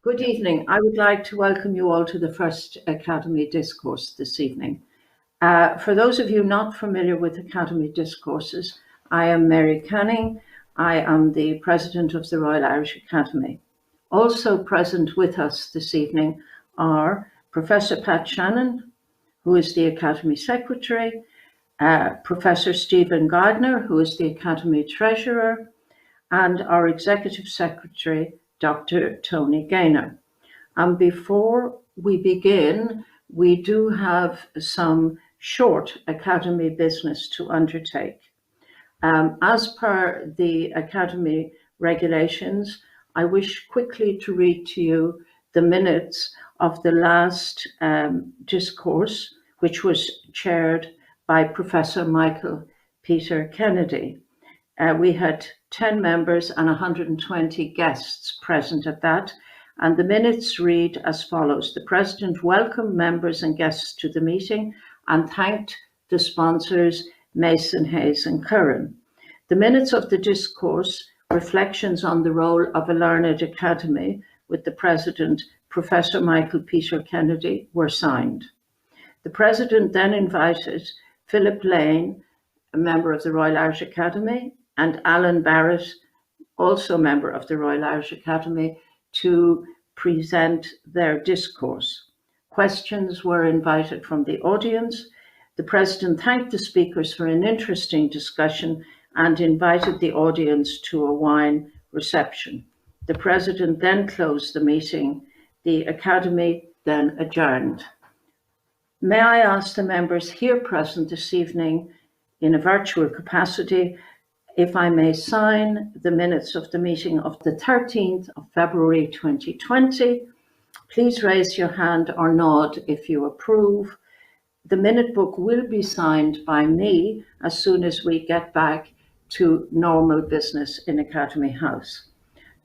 Good evening. I would like to welcome you all to the first Academy Discourse this evening. For those of you not familiar with Academy Discourses, I am Mary Canning. I am the President of the Royal Irish Academy. Also present with us this evening are Professor Pat Shannon, who is the Academy Secretary, Professor Stephen Gardner, who is the Academy Treasurer, and our Executive Secretary, Dr. Tony Gaynor. And before we begin, we do have some short Academy business to undertake. As per the Academy regulations, I wish quickly to read to you the minutes of the last discourse, which was chaired by Professor Michael Peter Kennedy. We had 10 members and 120 guests present at that, and the minutes read as follows. The President welcomed members and guests to the meeting and thanked the sponsors, Mason, Hayes and Curran. The minutes of the discourse, Reflections on the Role of a Learned Academy, with the President, Professor Michael Peter Kennedy, were signed. The President then invited Philip Lane, a member of the Royal Irish Academy, and Alan Barrett, also a member of the Royal Irish Academy, to present their discourse. Questions were invited from the audience. The President thanked the speakers for an interesting discussion and invited the audience to a wine reception. The President then closed the meeting. The Academy then adjourned. May I ask the members here present this evening in a virtual capacity if I may sign the minutes of the meeting of the 13th of February 2020. Please raise your hand or nod if you approve. The minute book will be signed by me as soon as we get back to normal business in Academy House.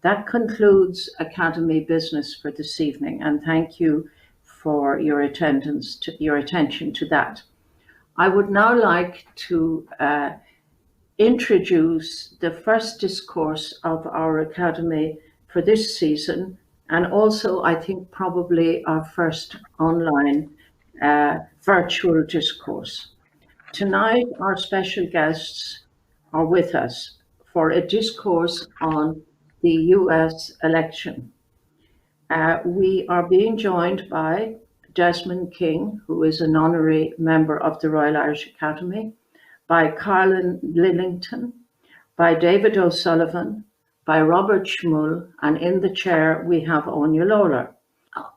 That concludes Academy business for this evening, and thank you for your attention to that. I would now like to introduce the first discourse of our Academy for this season, and also I think probably our first online virtual discourse. Tonight our special guests are with us for a discourse on the US election. We are being joined by Desmond King, who is an honorary member of the Royal Irish Academy, by Karlin Lillington, by David O'Sullivan, by Robert Schmuhl, and in the chair we have Áine Lawlor.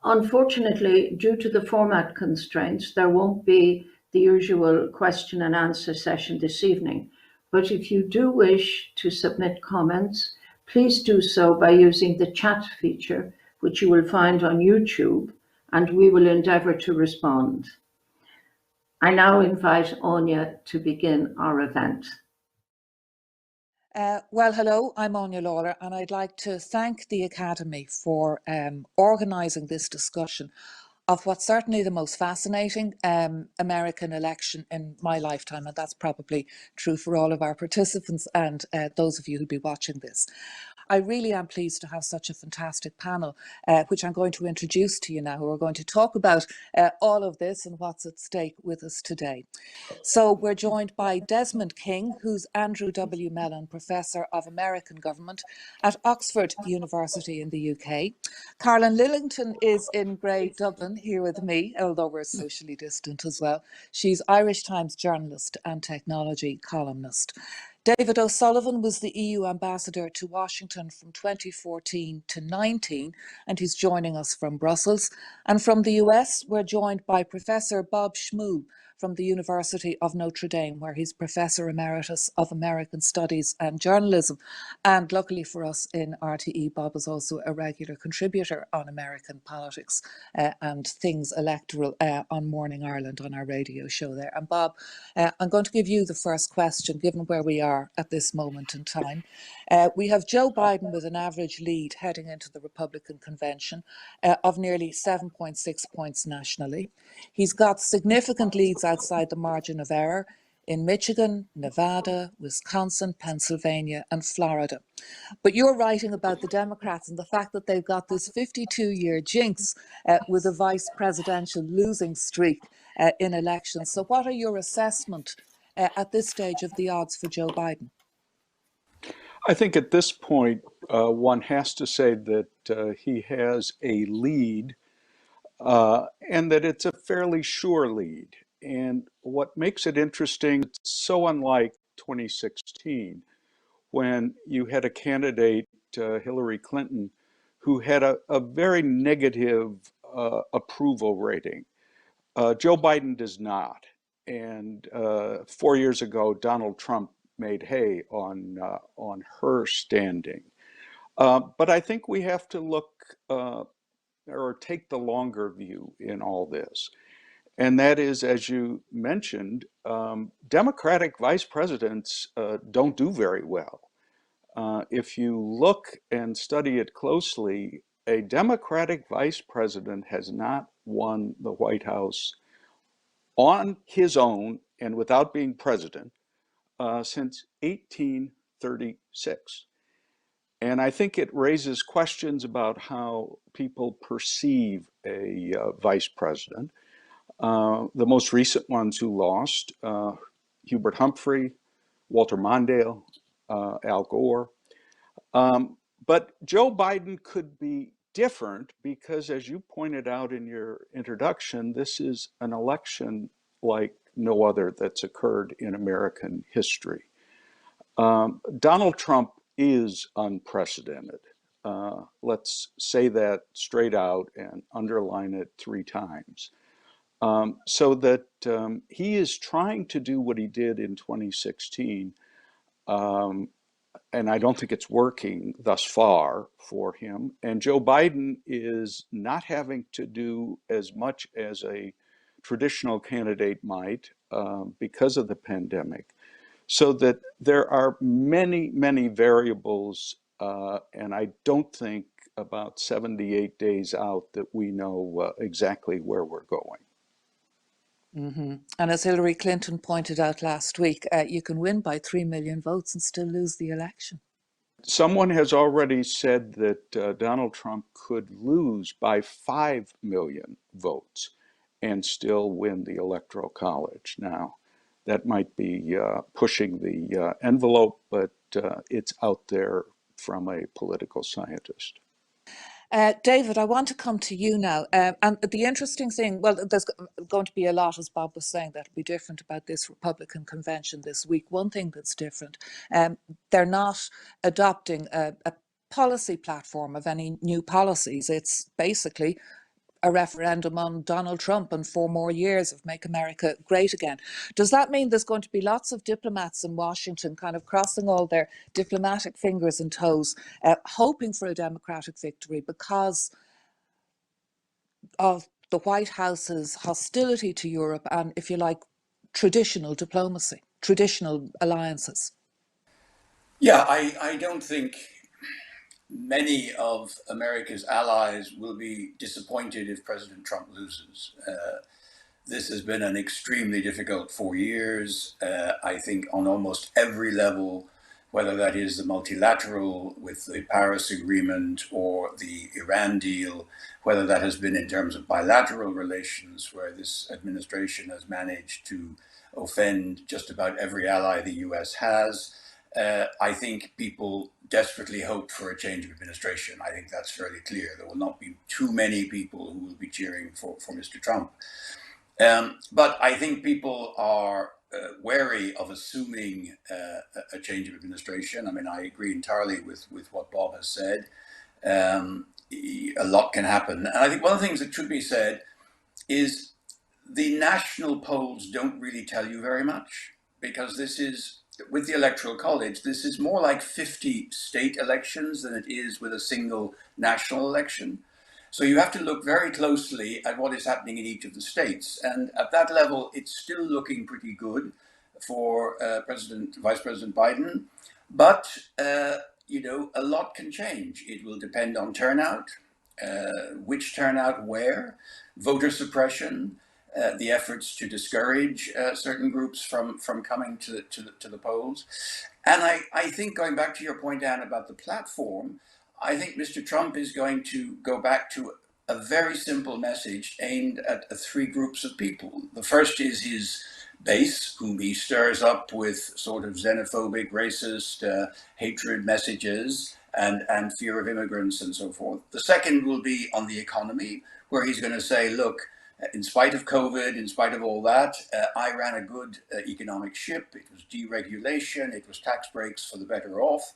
Unfortunately, due to the format constraints, there won't be the usual question and answer session this evening. But if you do wish to submit comments, please do so by using the chat feature, which you will find on YouTube, and we will endeavour to respond. I now invite Áine to begin our event. Well, hello, I'm Áine Lawlor, and I'd like to thank the Academy for organising this discussion of what's certainly the most fascinating American election in my lifetime, and that's probably true for all of our participants and those of you who'll be watching this. I really am pleased to have such a fantastic panel, which I'm going to introduce to you now, who are going to talk about all of this and what's at stake with us today. So we're joined by Desmond King, who's Andrew W. Mellon Professor of American Government at Oxford University in the UK. Karlin Lillington is in Grey, Dublin, here with me, although we're socially distant as well. She's Irish Times journalist and technology columnist. David O'Sullivan was the EU ambassador to Washington from 2014 to 19, and he's joining us from Brussels. And from the US, we're joined by Professor Bob Schmuhl from the University of Notre Dame, where he's Professor Emeritus of American Studies and Journalism. And luckily for us in RTE, Bob is also a regular contributor on American politics and things electoral on Morning Ireland on our radio show there. And Bob, I'm going to give you the first question, given where we are at this moment in time. We have Joe Biden with an average lead heading into the Republican convention of nearly 7.6 points nationally. He's got significant leads outside the margin of error in Michigan, Nevada, Wisconsin, Pennsylvania, and Florida. But you're writing about the Democrats and the fact that they've got this 52-year jinx with a vice presidential losing streak in elections. So what are your assessment at this stage of the odds for Joe Biden? I think at this point, one has to say that he has a lead and that it's a fairly sure lead. And what makes it interesting, it's so unlike 2016 when you had a candidate, Hillary Clinton, who had a very negative approval rating. Joe Biden does not. And 4 years ago, Donald Trump made hay on her standing. But I think we have to look or take the longer view in all this. And that is, as you mentioned, Democratic vice presidents don't do very well. If you look and study it closely, a Democratic vice president has not won the White House on his own and without being president since 1836. And I think it raises questions about how people perceive a vice president. The most recent ones who lost, Hubert Humphrey, Walter Mondale, Al Gore. But Joe Biden could be different because, as you pointed out in your introduction, this is an election like no other that's occurred in American history. Donald Trump is unprecedented. Let's say that straight out and underline it 3 times. So that he is trying to do what he did in 2016, and I don't think it's working thus far for him. And Joe Biden is not having to do as much as a traditional candidate might because of the pandemic. So that there are many, many variables, and I don't think about 78 days out that we know exactly where we're going. Mm-hmm. And as Hillary Clinton pointed out last week, you can win by 3 million votes and still lose the election. Someone has already said that Donald Trump could lose by 5 million votes and still win the Electoral College. Now, that might be pushing the envelope, but it's out there from a political scientist. David, I want to come to you now. And the interesting thing, well, there's going to be a lot, as Bob was saying, that'll be different about this Republican convention this week. One thing that's different, they're not adopting a policy platform of any new policies. It's basically a referendum on Donald Trump and 4 more years of Make America Great Again. Does that mean there's going to be lots of diplomats in Washington kind of crossing all their diplomatic fingers and toes, hoping for a Democratic victory because of the White House's hostility to Europe and, if you like, traditional diplomacy, traditional alliances? Yeah, I don't think many of America's allies will be disappointed if President Trump loses. This has been an extremely difficult 4 years. I think on almost every level, whether that is the multilateral with the Paris Agreement or the Iran deal, whether that has been in terms of bilateral relations, where this administration has managed to offend just about every ally the US has. I think people desperately hope for a change of administration. I think that's fairly clear. There will not be too many people who will be cheering for Mr. Trump. But I think people are wary of assuming a change of administration. I mean, I agree entirely with what Bob has said. A lot can happen. And I think one of the things that should be said is the national polls don't really tell you very much, because this is, with the Electoral College, this is more like 50 state elections than it is with a single national election. So you have to look very closely at what is happening in each of the states. And at that level, it's still looking pretty good for Vice President Biden. But, you know, a lot can change. It will depend on turnout, which turnout where, voter suppression, the efforts to discourage certain groups from coming to the polls. And I think, going back to your point, Anne, about the platform, I think Mr. Trump is going to go back to a very simple message aimed at three groups of people. The first is his base, whom he stirs up with sort of xenophobic, racist, hatred messages and fear of immigrants and so forth. The second will be on the economy, where he's going to say, look, in spite of COVID, in spite of all that, I ran a good economic ship. It was deregulation, it was tax breaks for the better off.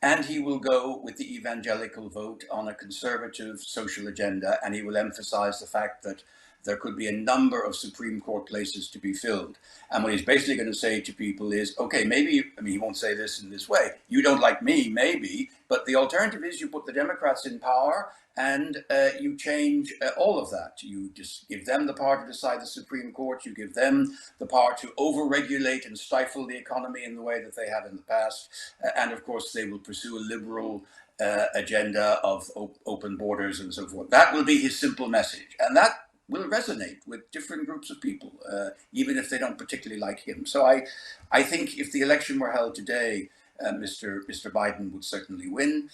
And he will go with the evangelical vote on a conservative social agenda, and he will emphasize the fact that there could be a number of Supreme Court places to be filled. And what he's basically going to say to people is, okay, maybe, I mean, he won't say this in this way, you don't like me, maybe, but the alternative is you put the Democrats in power and you change all of that. You just give them the power to decide the Supreme Court, you give them the power to overregulate and stifle the economy in the way that they have in the past. And of course, they will pursue a liberal agenda of open borders and so forth. That will be his simple message. And that will resonate with different groups of people, even if they don't particularly like him. So I think if the election were held today, Mr. Biden would certainly win.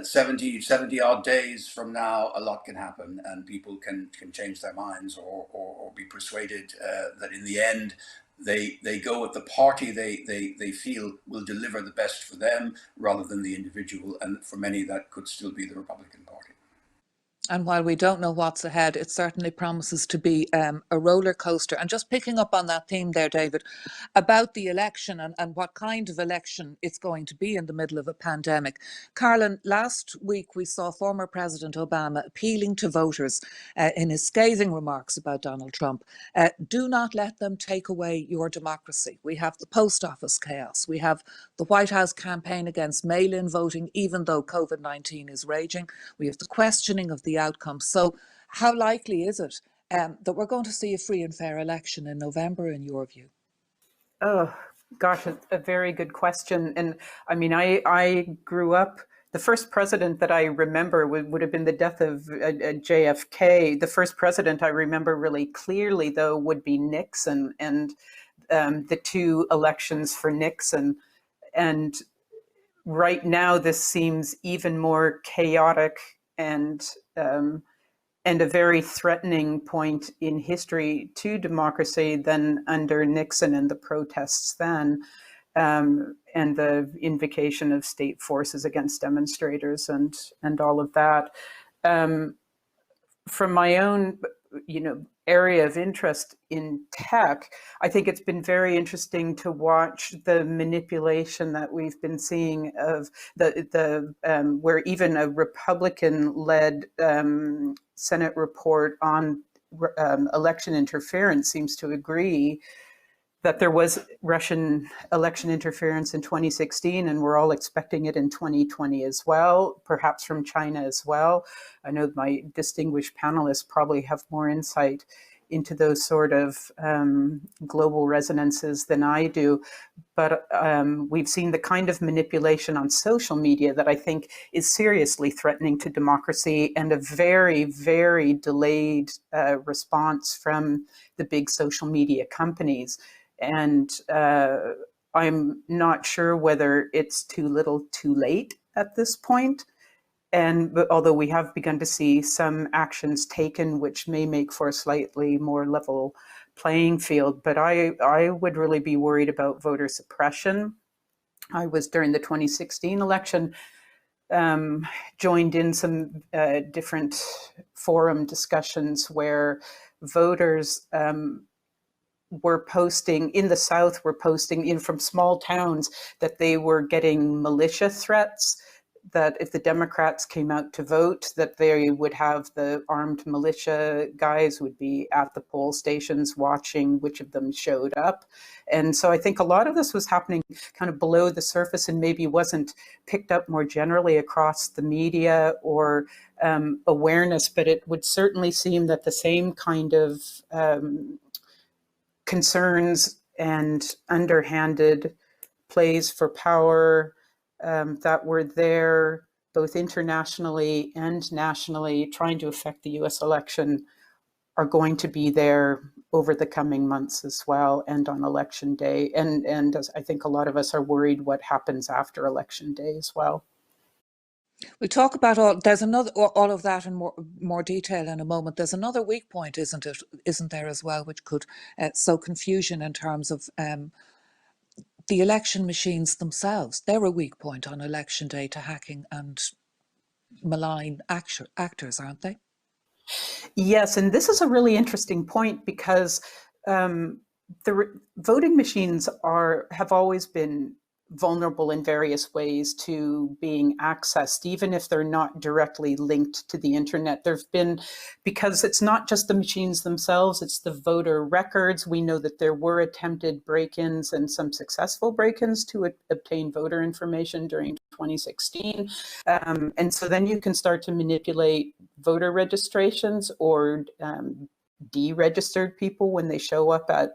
70 odd days from now, a lot can happen, and people can change their minds or be persuaded that in the end they go with the party they feel will deliver the best for them rather than the individual. And for many, that could still be the Republican Party. And while we don't know what's ahead, it certainly promises to be a roller coaster. And just picking up on that theme there, David, about the election and what kind of election it's going to be in the middle of a pandemic. Karlin, last week we saw former President Obama appealing to voters in his scathing remarks about Donald Trump. Do not let them take away your democracy. We have the post office chaos. We have the White House campaign against mail-in voting, even though COVID-19 is raging. We have the questioning of the outcome. So how likely is it that we're going to see a free and fair election in November, in your view? Oh, gosh, a very good question. And I mean, I grew up, the first president that I remember would have been the death of JFK. The first president I remember really clearly, though, would be Nixon, and the two elections for Nixon. And right now, this seems even more chaotic and a very threatening point in history to democracy than under Nixon and the protests then, and the invocation of state forces against demonstrators and all of that. From my own, area of interest in tech, I think it's been very interesting to watch the manipulation that we've been seeing of the where even a Republican-led Senate report on election interference seems to agree that there was Russian election interference in 2016, and we're all expecting it in 2020 as well, perhaps from China as well. I know my distinguished panelists probably have more insight into those sort of global resonances than I do. But we've seen the kind of manipulation on social media that I think is seriously threatening to democracy, and a very, very delayed response from the big social media companies. And I'm not sure whether it's too little too late at this point. But although we have begun to see some actions taken, which may make for a slightly more level playing field, but I would really be worried about voter suppression. I was, during the 2016 election, joined in some different forum discussions where voters were posting in the South, were posting in from small towns that they were getting militia threats, that if the Democrats came out to vote, that they would have the armed militia guys would be at the poll stations watching which of them showed up. And so I think a lot of this was happening kind of below the surface and maybe wasn't picked up more generally across the media or awareness, but it would certainly seem that the same kind of concerns and underhanded plays for power that were there both internationally and nationally trying to affect the US election are going to be there over the coming months as well, and on election day. And as I think a lot of us are worried what happens after election day as well. We talk about all of that in more detail in a moment. There's another weak point, isn't there as well, which could sow confusion in terms of the election machines themselves. They're a weak point on election day to hacking and malign actors, aren't they? Yes, and this is a really interesting point because the voting machines have always been vulnerable in various ways to being accessed, even if they're not directly linked to the internet. There've been, because it's not just the machines themselves, it's the voter records. We know that there were attempted break-ins and some successful break-ins to obtain voter information during 2016. And so then you can start to manipulate voter registrations or deregistered people when they show up at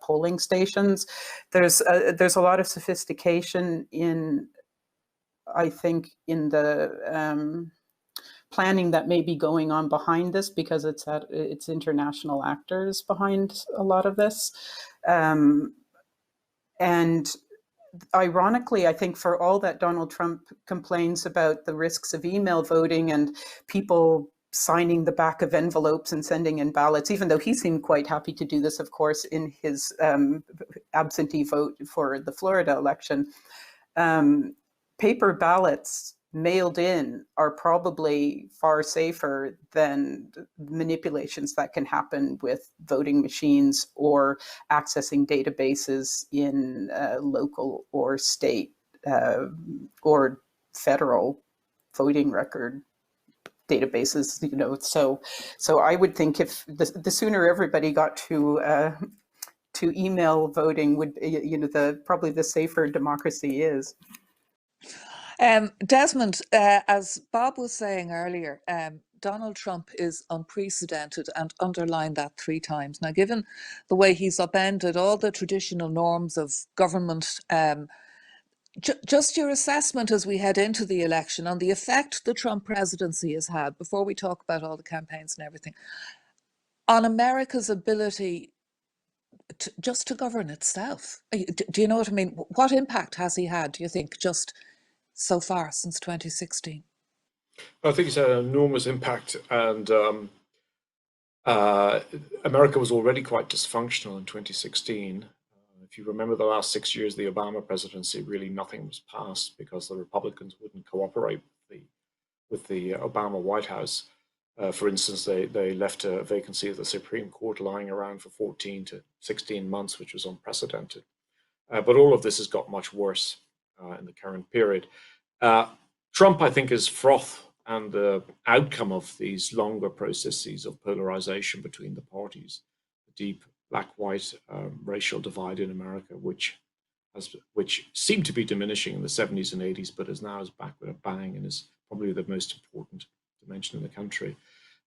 polling stations. There's a lot of sophistication in, I think, in the planning that may be going on behind this, because it's international actors behind a lot of this. And ironically, I think for all that Donald Trump complains about the risks of email voting and people signing the back of envelopes and sending in ballots, even though he seemed quite happy to do this, of course, in his absentee vote for the Florida election, paper ballots mailed in are probably far safer than manipulations that can happen with voting machines or accessing databases in local or state or federal voting record databases, so I would think if the sooner everybody got to email voting would, probably the safer democracy is. Desmond, as Bob was saying earlier, Donald Trump is unprecedented and underlined that 3 times. Now, given the way he's upended all the traditional norms of government, just your assessment as we head into the election on the effect the Trump presidency has had, before we talk about all the campaigns and everything, on America's ability to govern itself. Do you know what I mean? What impact has he had, do you think, just so far since 2016? I think it's had an enormous impact, and America was already quite dysfunctional in 2016. If you remember the last 6 years of the Obama presidency, really nothing was passed because the Republicans wouldn't cooperate with the Obama White House. For instance, they left a vacancy of the Supreme Court lying around for 14 to 16 months, which was unprecedented. But all of this has got much worse in the current period. Trump, I think, is froth, and the outcome of these longer processes of polarization between the parties, the deep black-white racial divide in America, which seemed to be diminishing in the 70s and 80s, but is now back with a bang and is probably the most important dimension in the country.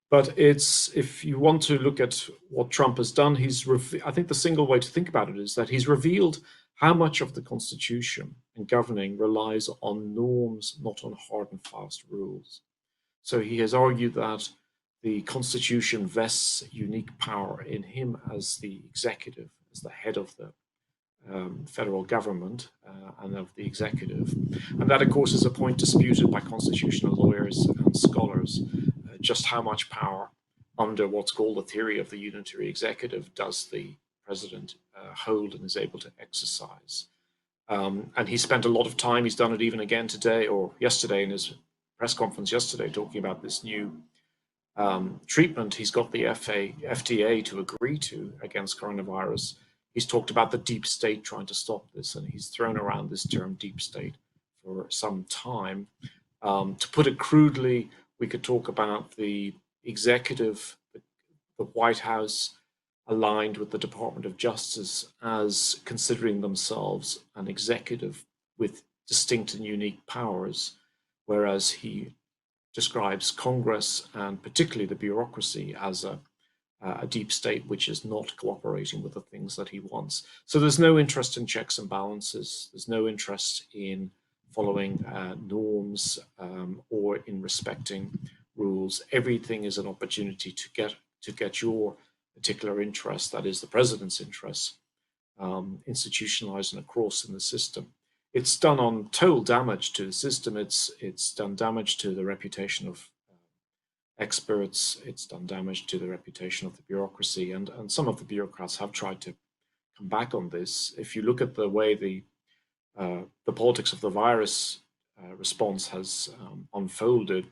But if you want to look at what Trump has done, I think the single way to think about it is that he's revealed how much of the Constitution and governing relies on norms, not on hard and fast rules. So he has argued that the Constitution vests unique power in him as the executive, as the head of the federal government and of the executive. And that, of course, is a point disputed by constitutional lawyers and scholars, just how much power under what's called the theory of the unitary executive does the president hold and is able to exercise. And he spent a lot of time, he's done it even again today or yesterday in his press conference yesterday, talking about this new treatment he's got the FDA to agree to against coronavirus. He's talked about the deep state trying to stop this, and he's thrown around this term deep state for some time. To put it crudely, we could talk about the executive, the White House, aligned with the Department of Justice as considering themselves an executive with distinct and unique powers, whereas he describes Congress and particularly the bureaucracy as a deep state which is not cooperating with the things that he wants. So there's no interest in checks and balances. There's no interest in following norms or in respecting rules. Everything is an opportunity to to get your particular interest, that is the president's interests, institutionalized and across in the system. It's done on total damage to the system. It's done damage to the reputation of experts. It's done damage to the reputation of the bureaucracy, and some of the bureaucrats have tried to come back on this. If you look at the way the politics of the virus response has unfolded,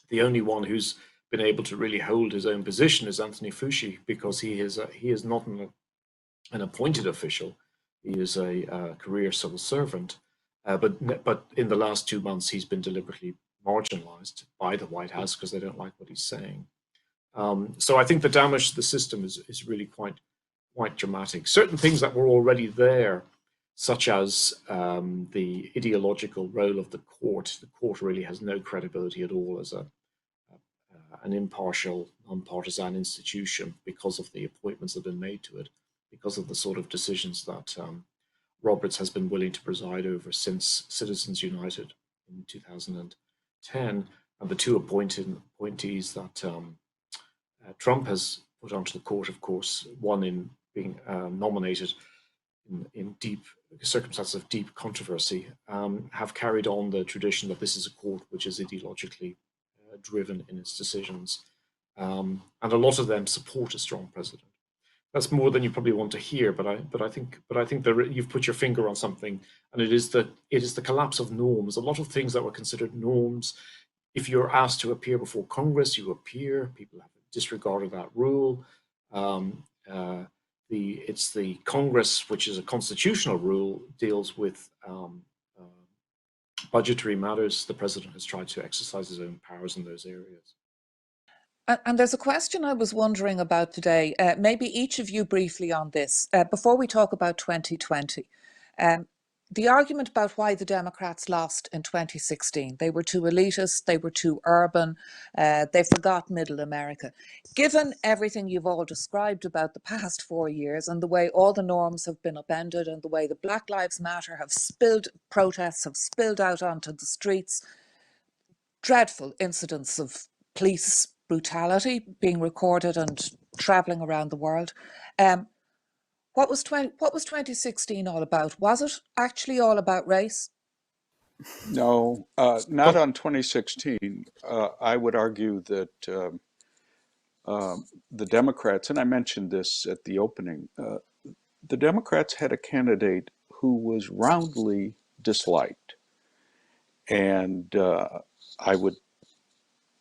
the only one who's been able to really hold his own position is Anthony Fauci, because he is not an appointed official. He is a career civil servant, but in the last 2 months he's been deliberately marginalized by the White House because they don't like what he's saying. So I think the damage to the system is really quite dramatic. Certain things that were already there, such as the ideological role of the court. The court really has no credibility at all as an impartial, nonpartisan institution because of the appointments that have been made to it, because of the sort of decisions that Roberts has been willing to preside over since Citizens United in 2010, and the two appointees that Trump has put onto the court, of course, one in being nominated in deep circumstances of deep controversy, have carried on the tradition that this is a court which is ideologically driven in its decisions, and a lot of them support a strong president. That's more than you probably want to hear, but I think that you've put your finger on something, and it is the collapse of norms. A lot of things that were considered norms, if you're asked to appear before Congress, you appear. People have disregarded that rule. It's the Congress, which is a constitutional rule, deals with budgetary matters. The president has tried to exercise his own powers in those areas. And there's a question I was wondering about today, maybe each of you briefly on this, before we talk about 2020. The argument about why the Democrats lost in 2016. They were too elitist, they were too urban, they forgot middle America. Given everything you've all described about the past 4 years and the way all the norms have been upended and the way the Black Lives Matter protests have spilled out onto the streets, dreadful incidents of police brutality being recorded and traveling around the world. What was 2016 all about? Was it actually all about race? No, not on 2016. I would argue that the Democrats, and I mentioned this at the opening, the Democrats had a candidate who was roundly disliked. And I would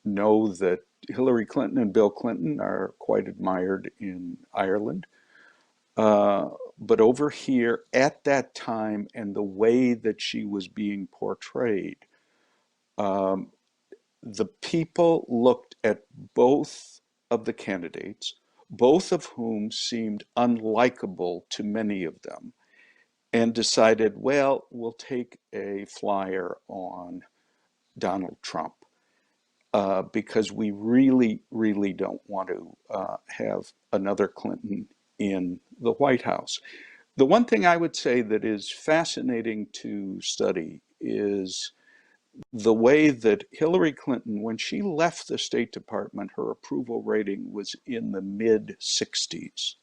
know that Hillary Clinton and Bill Clinton are quite admired in Ireland. But over here at that time and the way that she was being portrayed, the people looked at both of the candidates, both of whom seemed unlikable to many of them, and decided, well, we'll take a flyer on Donald Trump. Because we really, really don't want to have another Clinton in the White House. The one thing I would say that is fascinating to study is the way that Hillary Clinton, when she left the State Department, her approval rating was in the mid-60s.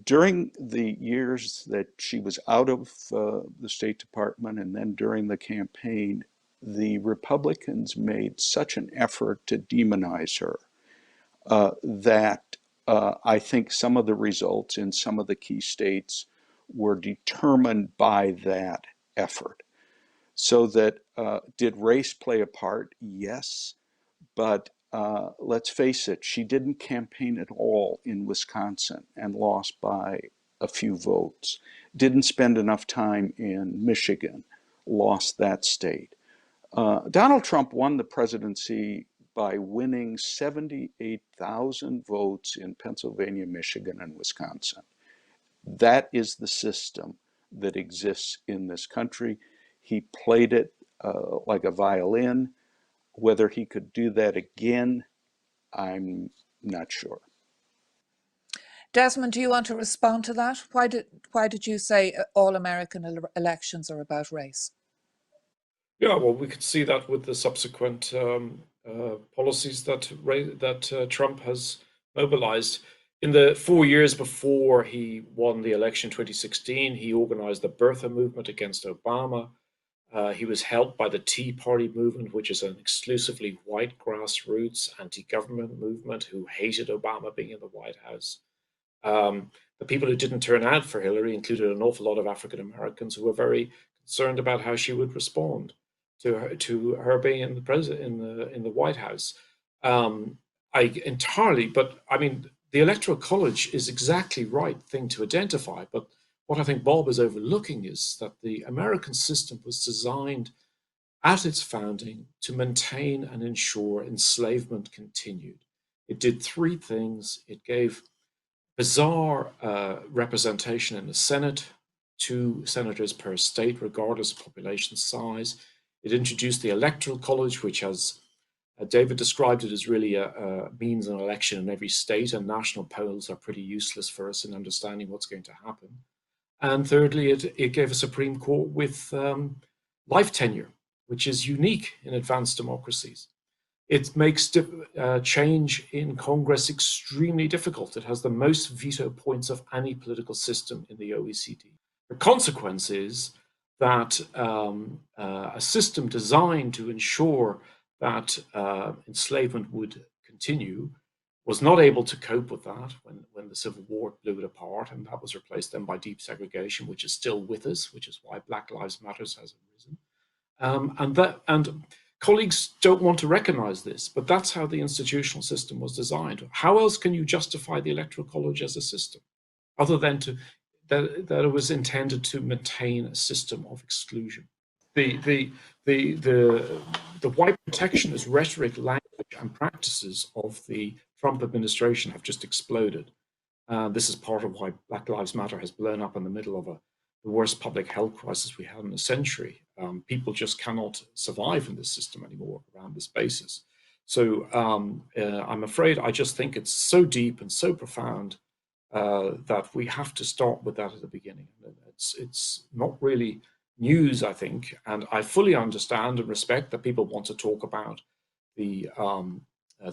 During the years that she was out of the State Department and then during the campaign, the Republicans made such an effort to demonize her that I think some of the results in some of the key states were determined by that effort. So that did race play a part? Yes, but let's face it, she didn't campaign at all in Wisconsin and lost by a few votes. Didn't spend enough time in Michigan, lost that state. Donald Trump won the presidency by winning 78,000 votes in Pennsylvania, Michigan, and Wisconsin. That is the system that exists in this country. He played it like a violin. Whether he could do that again, I'm not sure. Desmond, do you want to respond to that? Why did you say all American elections are about race? Yeah, well, we could see that with the subsequent policies that Trump has mobilized. In the 4 years before he won the election in 2016, he organized the birther movement against Obama. He was helped by the Tea Party movement, which is an exclusively white grassroots anti-government movement who hated Obama being in the White House. The people who didn't turn out for Hillary included an awful lot of African Americans who were very concerned about how she would respond to her being in the White House. But I mean, the Electoral College is exactly right thing to identify. But what I think Bob is overlooking is that the American system was designed at its founding to maintain and ensure enslavement continued. It did three things. It gave bizarre representation in the Senate, 2 senators per state, regardless of population size. It introduced the Electoral College, which has, David described it as really means an election in every state, and national polls are pretty useless for us in understanding what's going to happen. And thirdly, it gave a Supreme Court with life tenure, which is unique in advanced democracies. It makes change in Congress extremely difficult. It has the most veto points of any political system in the OECD. The consequence is that a system designed to ensure that enslavement would continue was not able to cope with that when the Civil War blew it apart, and that was replaced then by deep segregation, which is still with us, which is why Black Lives Matter has arisen. And colleagues don't want to recognize this, but that's how the institutional system was designed. How else can you justify the Electoral College as a system, other than that it was intended to maintain a system of exclusion? The white protectionist rhetoric, language, and practices of the Trump administration have just exploded. This is part of why Black Lives Matter has blown up in the middle of the worst public health crisis we had in a century. People just cannot survive in this system anymore around this basis. So I'm afraid I just think it's so deep and so profound that we have to start with that at the beginning. It's not really news, I think, and I fully understand and respect that people want to talk about the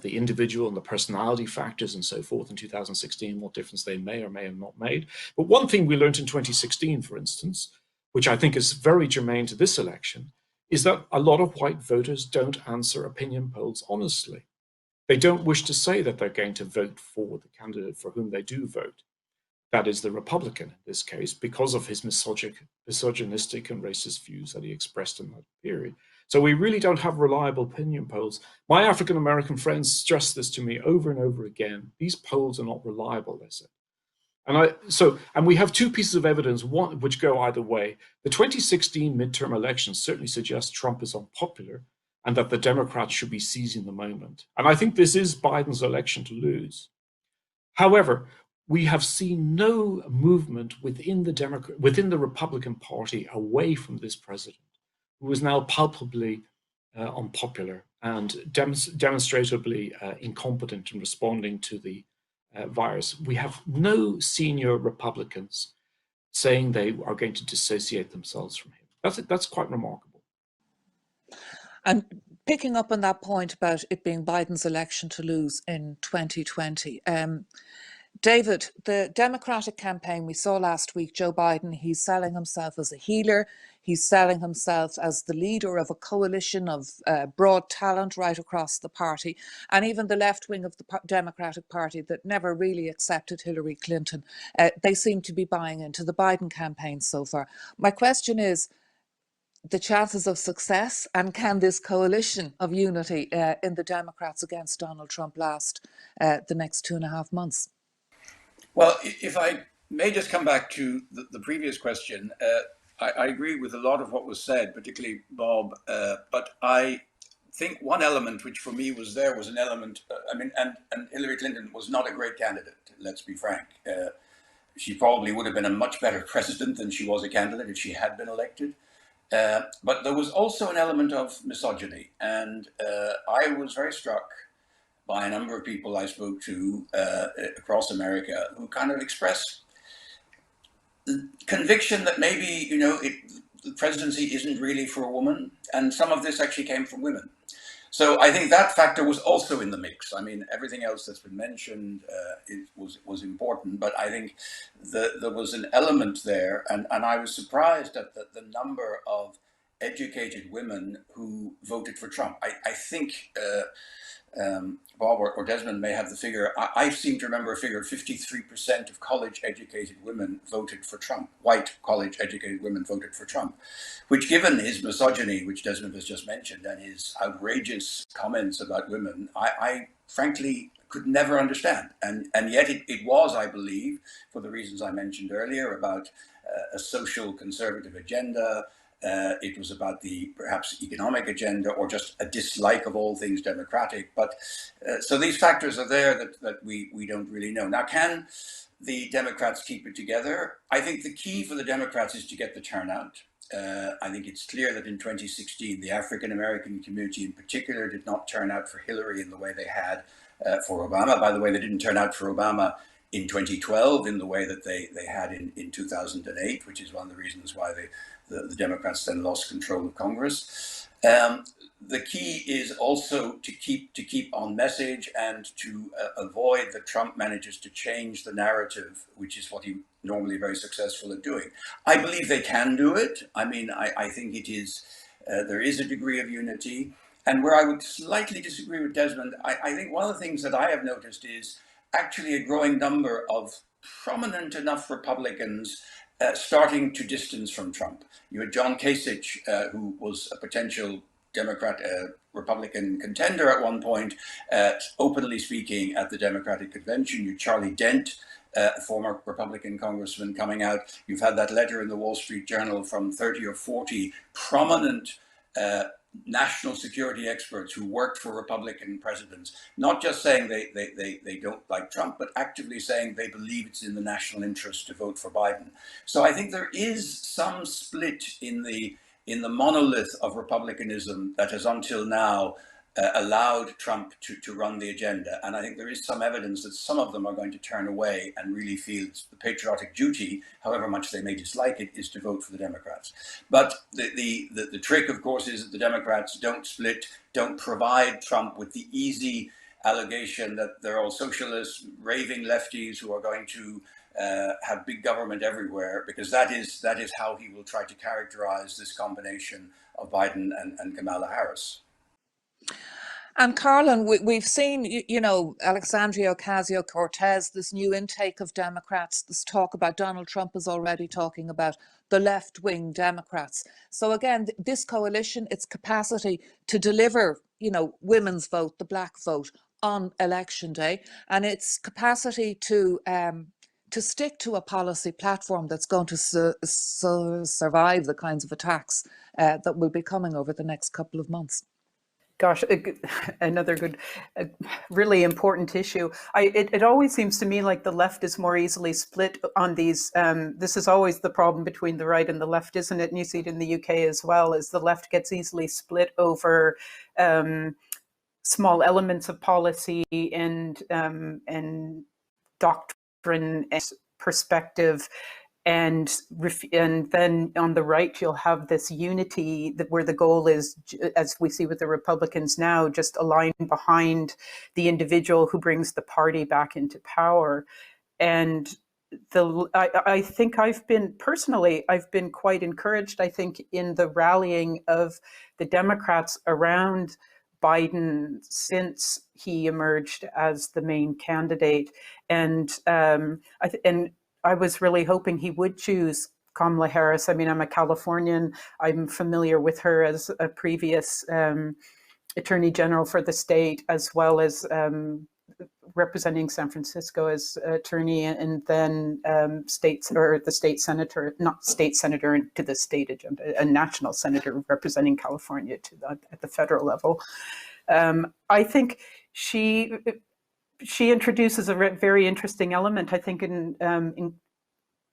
individual and the personality factors and so forth in 2016, what difference they may or may have not made. But one thing we learned in 2016, for instance, which I think is very germane to this election, is that a lot of white voters don't answer opinion polls honestly. They don't wish to say that they're going to vote for the candidate for whom they do vote. That is the Republican in this case, because of his misogynistic and racist views that he expressed in that period. So we really don't have reliable opinion polls. My African-American friends stress this to me over and over again. These polls are not reliable, they say. And we have two pieces of evidence, one which go either way. The 2016 midterm elections certainly suggest Trump is unpopular and that the Democrats should be seizing the moment. And I think this is Biden's election to lose. However, we have seen no movement within the Republican Party away from this president, who is now palpably unpopular and demonstrably incompetent in responding to the virus. We have no senior Republicans saying they are going to dissociate themselves from him. That's quite remarkable. And picking up on that point about it being Biden's election to lose in 2020, David, the Democratic campaign we saw last week, Joe Biden, he's selling himself as a healer. He's selling himself as the leader of a coalition of broad talent right across the party. And even the left wing of the Democratic Party that never really accepted Hillary Clinton, they seem to be buying into the Biden campaign so far. My question is, the chances of success, and can this coalition of unity in the Democrats against Donald Trump last the next 2.5 months? Well, if I may just come back to the previous question, I agree with a lot of what was said, particularly Bob, but I think one element which for me was an element, and Hillary Clinton was not a great candidate, let's be frank. She probably would have been a much better president than she was a candidate if she had been elected. But there was also an element of misogyny, and I was very struck by a number of people I spoke to across America who kind of expressed the conviction that maybe, the presidency isn't really for a woman, and some of this actually came from women. So I think that factor was also in the mix. I mean, everything else that's been mentioned was important, but I think there was an element there, and I was surprised at the number of educated women who voted for Trump. I think Bob or Desmond may have the figure. I seem to remember a figure of 53% of college-educated women voted for Trump. White college-educated women voted for Trump, which, given his misogyny, which Desmond has just mentioned, and his outrageous comments about women, I frankly could never understand. And yet it was, I believe, for the reasons I mentioned earlier about a social conservative agenda. It was about the perhaps economic agenda, or just a dislike of all things democratic. But so these factors are there that we don't really know. Now, can the Democrats keep it together? I think the key for the Democrats is to get the turnout. I think it's clear that in 2016, the African American community in particular did not turn out for Hillary in the way they had for Obama. By the way, they didn't turn out for Obama in 2012 in the way that they had in 2008, which is one of the reasons why the Democrats then lost control of Congress. The key is also to keep on message and to avoid that Trump manages to change the narrative, which is what he normally very successful at doing. I believe they can do it. I mean, I think it is there is a degree of unity. And where I would slightly disagree with Desmond, I think one of the things that I have noticed is actually a growing number of prominent enough Republicans starting to distance from Trump. You had John Kasich, who was a potential Democrat, Republican contender at one point, openly speaking at the Democratic convention. You had Charlie Dent, former Republican congressman, coming out. You've had that letter in the Wall Street Journal from 30 or 40 prominent national security experts who worked for Republican presidents, not just saying they don't like Trump, but actively saying they believe it's in the national interest to vote for Biden. So I think there is some split in the monolith of Republicanism that has until now allowed Trump to run the agenda. And I think there is some evidence that some of them are going to turn away and really feel the patriotic duty, however much they may dislike it, is to vote for the Democrats. But the trick, of course, is that the Democrats don't split, don't provide Trump with the easy allegation that they're all socialists, raving lefties who are going to have big government everywhere, because that is how he will try to characterize this combination of Biden and Kamala Harris. And Karlin, we've seen, you know, Alexandria Ocasio-Cortez, this new intake of Democrats, this talk about Donald Trump is already talking about the left-wing Democrats. So again, this coalition, its capacity to deliver, you know, women's vote, the black vote on election day, and its capacity to stick to a policy platform that's going to survive the kinds of attacks that will be coming over the next couple of months. Gosh, another good, really important issue. It always seems to me like the left is more easily split on these. This is always the problem between the right and the left, isn't it? And you see it in the UK as well, is the left gets easily split over small elements of policy and doctrine and perspective. And then on the right, you'll have this unity where the goal is, as we see with the Republicans now, just align behind the individual who brings the party back into power. And I think I've been quite encouraged, I think, in the rallying of the Democrats around Biden since he emerged as the main candidate. And I was really hoping he would choose Kamla Harris. I mean, I'm a Californian. I'm familiar with her as a previous Attorney General for the state, as well as representing San Francisco as attorney, and then the state senator, not state senator to the state agenda, a national senator representing California at the federal level. I think she introduces a very interesting element, I think, in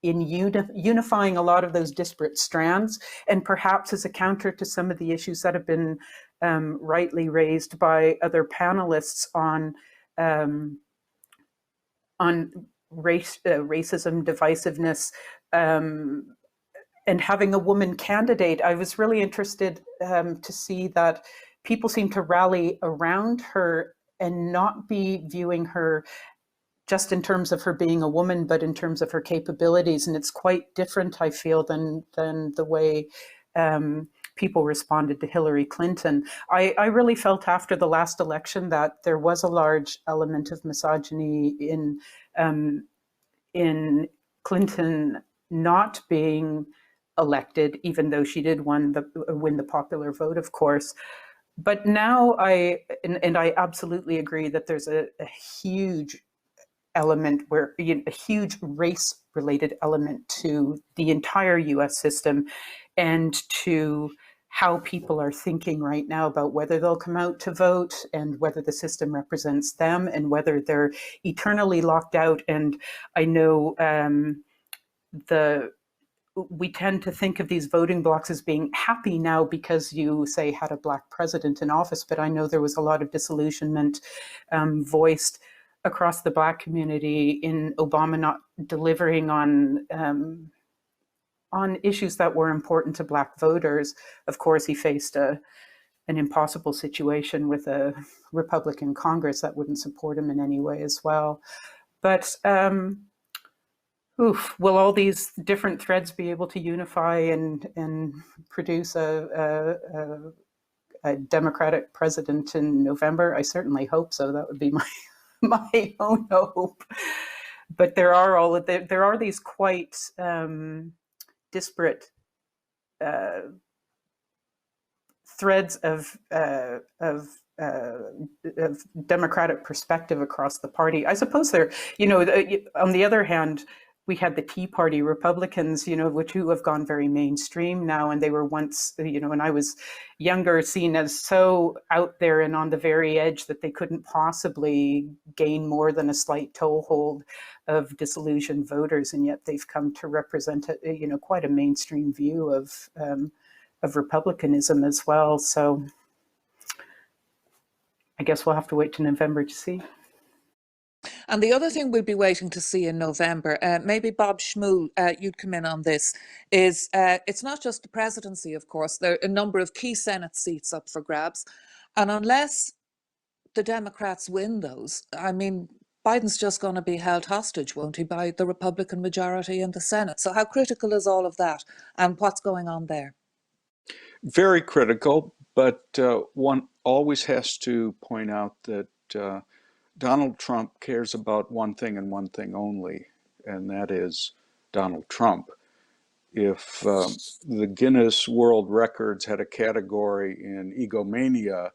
unifying a lot of those disparate strands, and perhaps as a counter to some of the issues that have been rightly raised by other panelists on racism, divisiveness, and having a woman candidate. I was really interested to see that people seem to rally around her and not be viewing her just in terms of her being a woman, but in terms of her capabilities. And it's quite different, I feel, than the way people responded to Hillary Clinton. I really felt after the last election that there was a large element of misogyny in Clinton not being elected, even though she did win the popular vote, of course. But now I absolutely agree that there's a huge element where a huge race-related element to the entire U.S. system and to how people are thinking right now about whether they'll come out to vote and whether the system represents them and whether they're eternally locked out. And I know we tend to think of these voting blocks as being happy now because you, say, had a Black president in office, but I know there was a lot of disillusionment voiced across the Black community in Obama not delivering on issues that were important to Black voters. Of course, he faced an impossible situation with a Republican Congress that wouldn't support him in any way as well. But will all these different threads be able to unify and produce a Democratic president in November? I certainly hope so. That would be my own hope. But there are these quite disparate threads of democratic perspective across the party. I suppose on the other hand, we had the Tea Party Republicans, who have gone very mainstream now, and they were once, when I was younger, seen as so out there and on the very edge that they couldn't possibly gain more than a slight toehold of disillusioned voters, and yet they've come to represent, quite a mainstream view of republicanism as well. So I guess we'll have to wait to November to see. And the other thing we'll be waiting to see in November, maybe Bob Schmuhl, you'd come in on this, is it's not just the presidency, of course. There are a number of key Senate seats up for grabs. And unless the Democrats win those, I mean, Biden's just going to be held hostage, won't he, by the Republican majority in the Senate? So how critical is all of that, and what's going on there? Very critical, but one always has to point out that Donald Trump cares about one thing and one thing only, and that is Donald Trump. If the Guinness World Records had a category in egomania,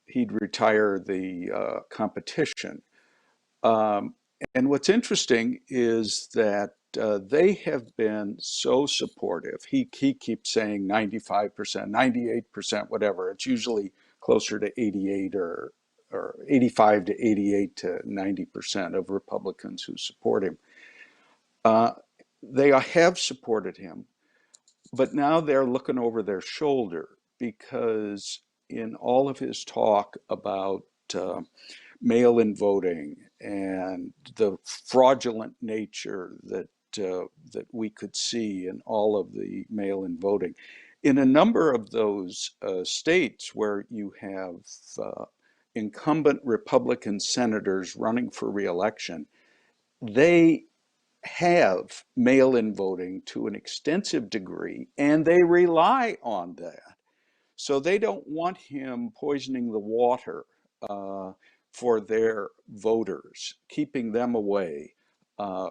he'd retire the competition. And what's interesting is that they have been so supportive. He keeps saying 95%, 98%, whatever. It's usually closer to 88 or 85 to 88 to 90% of Republicans who support him. They have supported him, but now they're looking over their shoulder because in all of his talk about mail-in voting and the fraudulent nature that we could see in all of the mail-in voting, in a number of those states where you have incumbent Republican senators running for re-election, they have mail-in voting to an extensive degree, and they rely on that. So they don't want him poisoning the water for their voters, keeping them away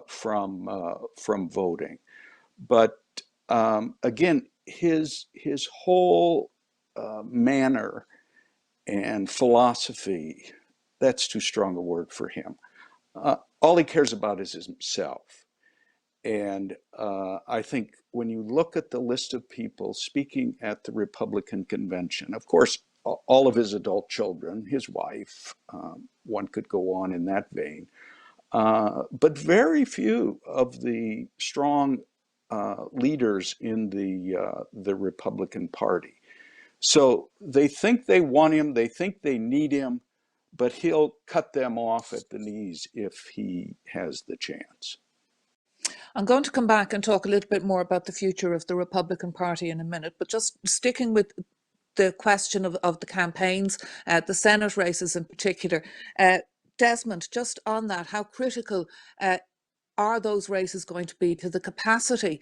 from voting. But again, his whole manner and philosophy, that's too strong a word for him. All he cares about is himself. And I think when you look at the list of people speaking at the Republican convention, of course, all of his adult children, his wife, one could go on in that vein, but very few of the strong leaders in the Republican Party. So they think they want him, they think they need him, but he'll cut them off at the knees if he has the chance. I'm going to come back and talk a little bit more about the future of the Republican Party in a minute, but just sticking with the question of the campaigns, the Senate races in particular. Desmond, just on that, how critical are those races going to be to the capacity?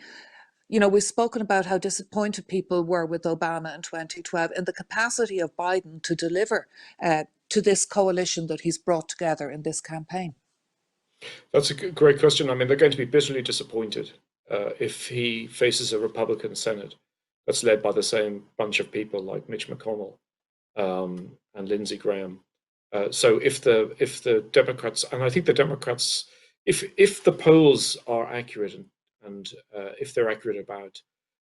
You know, we've spoken about how disappointed people were with Obama in 2012 and the capacity of Biden to deliver to this coalition that he's brought together in this campaign. That's a great question. I mean, they're going to be bitterly disappointed if he faces a Republican Senate that's led by the same bunch of people like Mitch McConnell and Lindsey Graham. So if the Democrats, and I think the Democrats, if the polls are accurate and if they're accurate about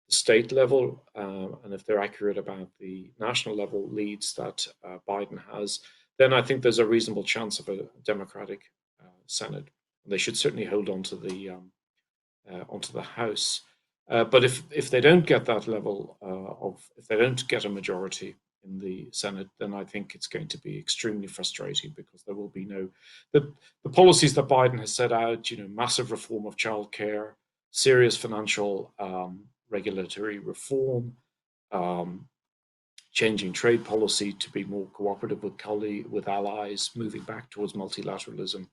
the state level and if they're accurate about the national level leads that Biden has, then I think there's a reasonable chance of a Democratic Senate. They should certainly hold on to the House. But if they don't get that level if they don't get a majority in the Senate, then I think it's going to be extremely frustrating because there will be the policies that Biden has set out, massive reform of childcare, serious financial regulatory reform, changing trade policy to be more cooperative with allies, moving back towards multilateralism,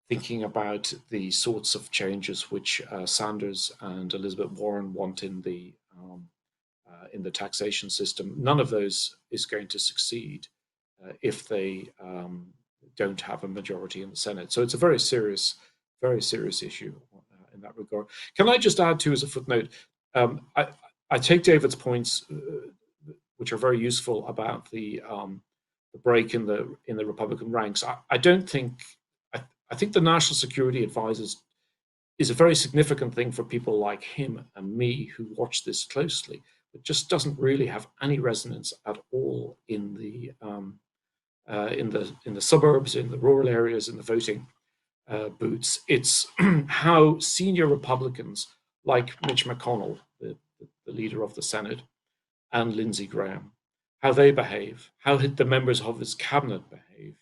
thinking about the sorts of changes which Sanders and Elizabeth Warren want in the taxation system. None of those is going to succeed if they don't have a majority in the Senate. So it's a very serious issue in that regard. Can I just add too, as a footnote, I take David's points, which are very useful about the break in the Republican ranks. I think the national security advisors is a very significant thing for people like him and me who watch this closely. It just doesn't really have any resonance at all in the suburbs, in the rural areas, in the voting booths. It's how senior Republicans like Mitch McConnell, the leader of the Senate, and Lindsey Graham, how they behave, how the members of his cabinet behave,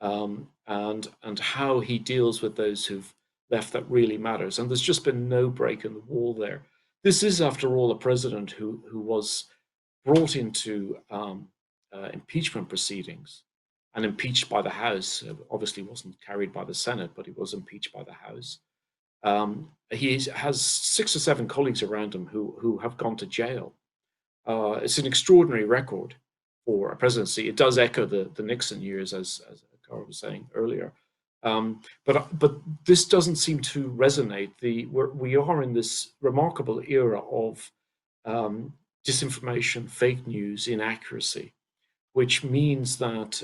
and how he deals with those who've left that really matters. And there's just been no break in the wall there. This is, after all, a president who was brought into impeachment proceedings and impeached by the House. Obviously wasn't carried by the Senate, but he was impeached by the House. He has 6 or 7 colleagues around him who have gone to jail. It's an extraordinary record for a presidency. It does echo the Nixon years, as Carl was saying earlier. But this doesn't seem to resonate. We are in this remarkable era of disinformation, fake news, inaccuracy, which means that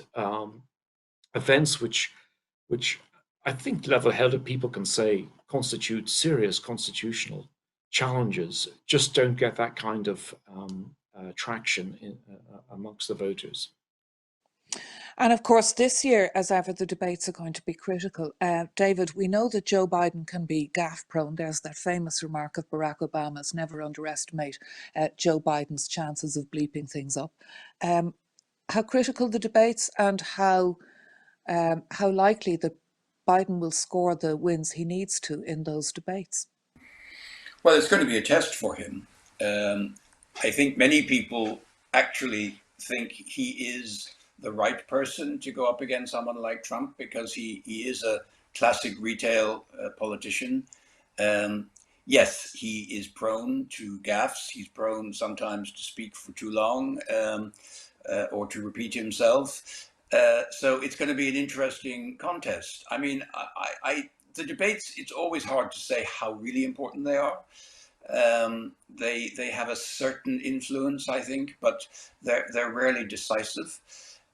events which I think level-headed people can say constitute serious constitutional challenges just don't get that kind of traction amongst the voters. And of course, this year, as ever, the debates are going to be critical. David, we know that Joe Biden can be gaffe prone. There's that famous remark of Barack Obama's, never underestimate Joe Biden's chances of bleeping things up. How critical the debates and how likely that Biden will score the wins he needs to in those debates? Well, it's going to be a test for him. I think many people actually think he is the right person to go up against someone like Trump because he is a classic retail politician. Yes, he is prone to gaffes. He's prone sometimes to speak for too long or to repeat himself. So it's going to be an interesting contest. I mean, the debates, it's always hard to say how really important they are. They have a certain influence, I think, but they're rarely decisive.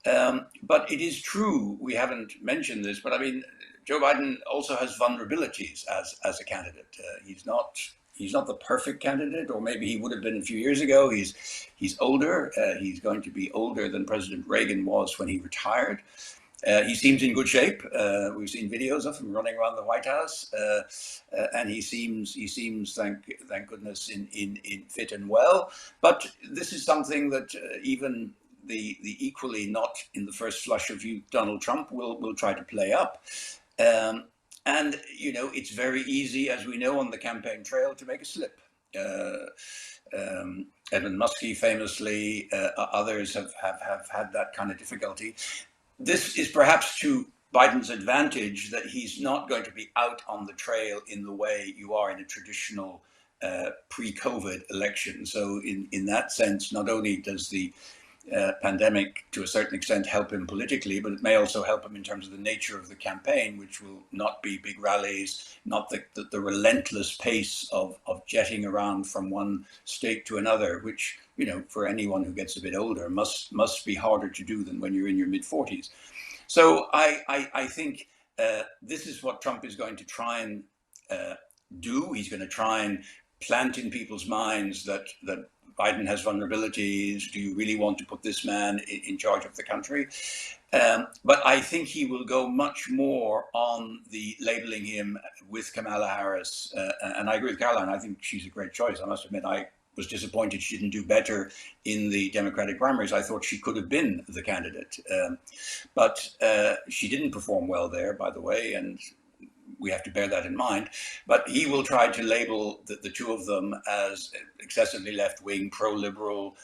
But it is true, we haven't mentioned this, but I mean, Joe Biden also has vulnerabilities as a candidate. He's not the perfect candidate, or maybe he would have been a few years ago. He's older. He's going to be older than President Reagan was when he retired. He seems in good shape. We've seen videos of him running around the White House, and he seems, thank goodness, in fit and well. But this is something that even the equally not in the first flush of youth Donald Trump will try to play up. And, it's very easy, as we know, on the campaign trail to make a slip. Edmund Muskie famously, others have had that kind of difficulty. This is perhaps to Biden's advantage that he's not going to be out on the trail in the way you are in a traditional pre-COVID election. So in that sense, not only does the pandemic to a certain extent help him politically, but it may also help him in terms of the nature of the campaign, which will not be big rallies, not the relentless pace of jetting around from one state to another, which, you know, for anyone who gets a bit older must be harder to do than when you're in your mid-40s. So I think this is what Trump is going to try and do. He's going to try and plant in people's minds that Biden has vulnerabilities. Do you really want to put this man in charge of the country? But I think he will go much more on the labeling him with Kamala Harris. And I agree with Karlin. I think she's a great choice. I must admit, I was disappointed she didn't do better in the Democratic primaries. I thought she could have been the candidate. But she didn't perform well there, by the way, and we have to bear that in mind. But he will try to label the two of them as excessively left-wing, pro-liberal,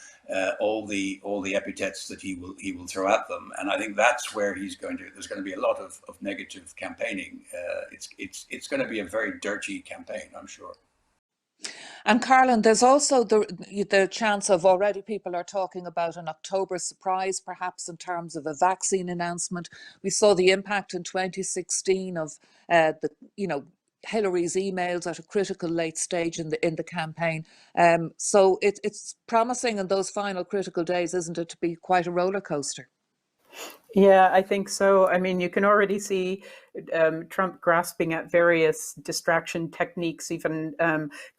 all the epithets that he will throw at them. And I think that's where there's going to be a lot of negative campaigning. It's going to be a very dirty campaign, I'm sure. And Karlin, there's also the chance of, already people are talking about an October surprise, perhaps in terms of a vaccine announcement. We saw the impact in 2016 of Hillary's emails at a critical late stage in the campaign. So it's promising in those final critical days, isn't it, to be quite a roller coaster? Yeah, I think so. I mean, you can already see Trump grasping at various distraction techniques, even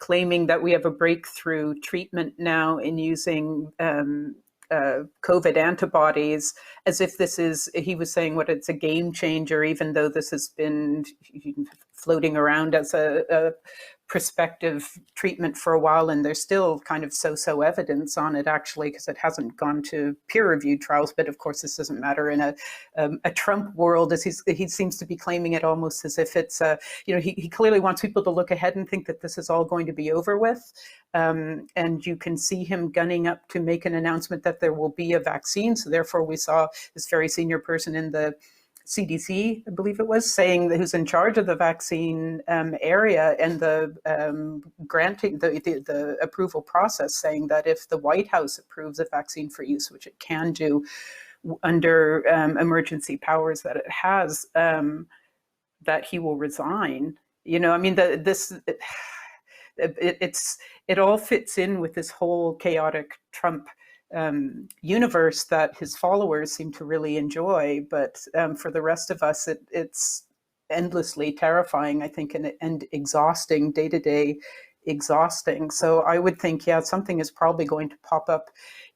claiming that we have a breakthrough treatment now in using COVID antibodies, as if this is, he was saying, it's a game changer, even though this has been floating around as a prospective treatment for a while, and there's still kind of so-so evidence on it, actually, because it hasn't gone to peer-reviewed trials. But of course, this doesn't matter in a Trump world, as he seems to be claiming it almost as if it's he clearly wants people to look ahead and think that this is all going to be over with. And you can see him gunning up to make an announcement that there will be a vaccine. So therefore, we saw this very senior person in the CDC, I believe it was, saying that who's in charge of the vaccine area and the granting the approval process, saying that if the White House approves a vaccine for use, which it can do under emergency powers that it has, that he will resign. You know, I mean, it all fits in with this whole chaotic Trump universe that his followers seem to really enjoy, but for the rest of us, it's endlessly terrifying, I think, and exhausting, day-to-day exhausting. So I would think, something is probably going to pop up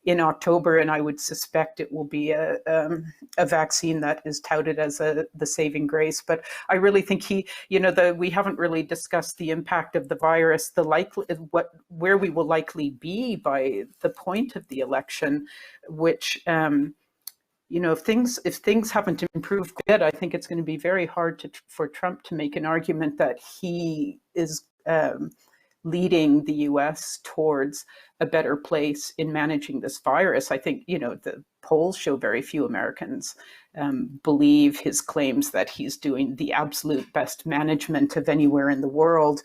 in October, and I would suspect it will be a vaccine that is touted as the saving grace. But I really think we haven't really discussed the impact of the virus, where we will likely be by the point of the election, which if things haven't improved yet, I think it's going to be very hard for Trump to make an argument that he is leading the U.S. towards a better place in managing this virus. I think, the polls show very few Americans believe his claims that he's doing the absolute best management of anywhere in the world,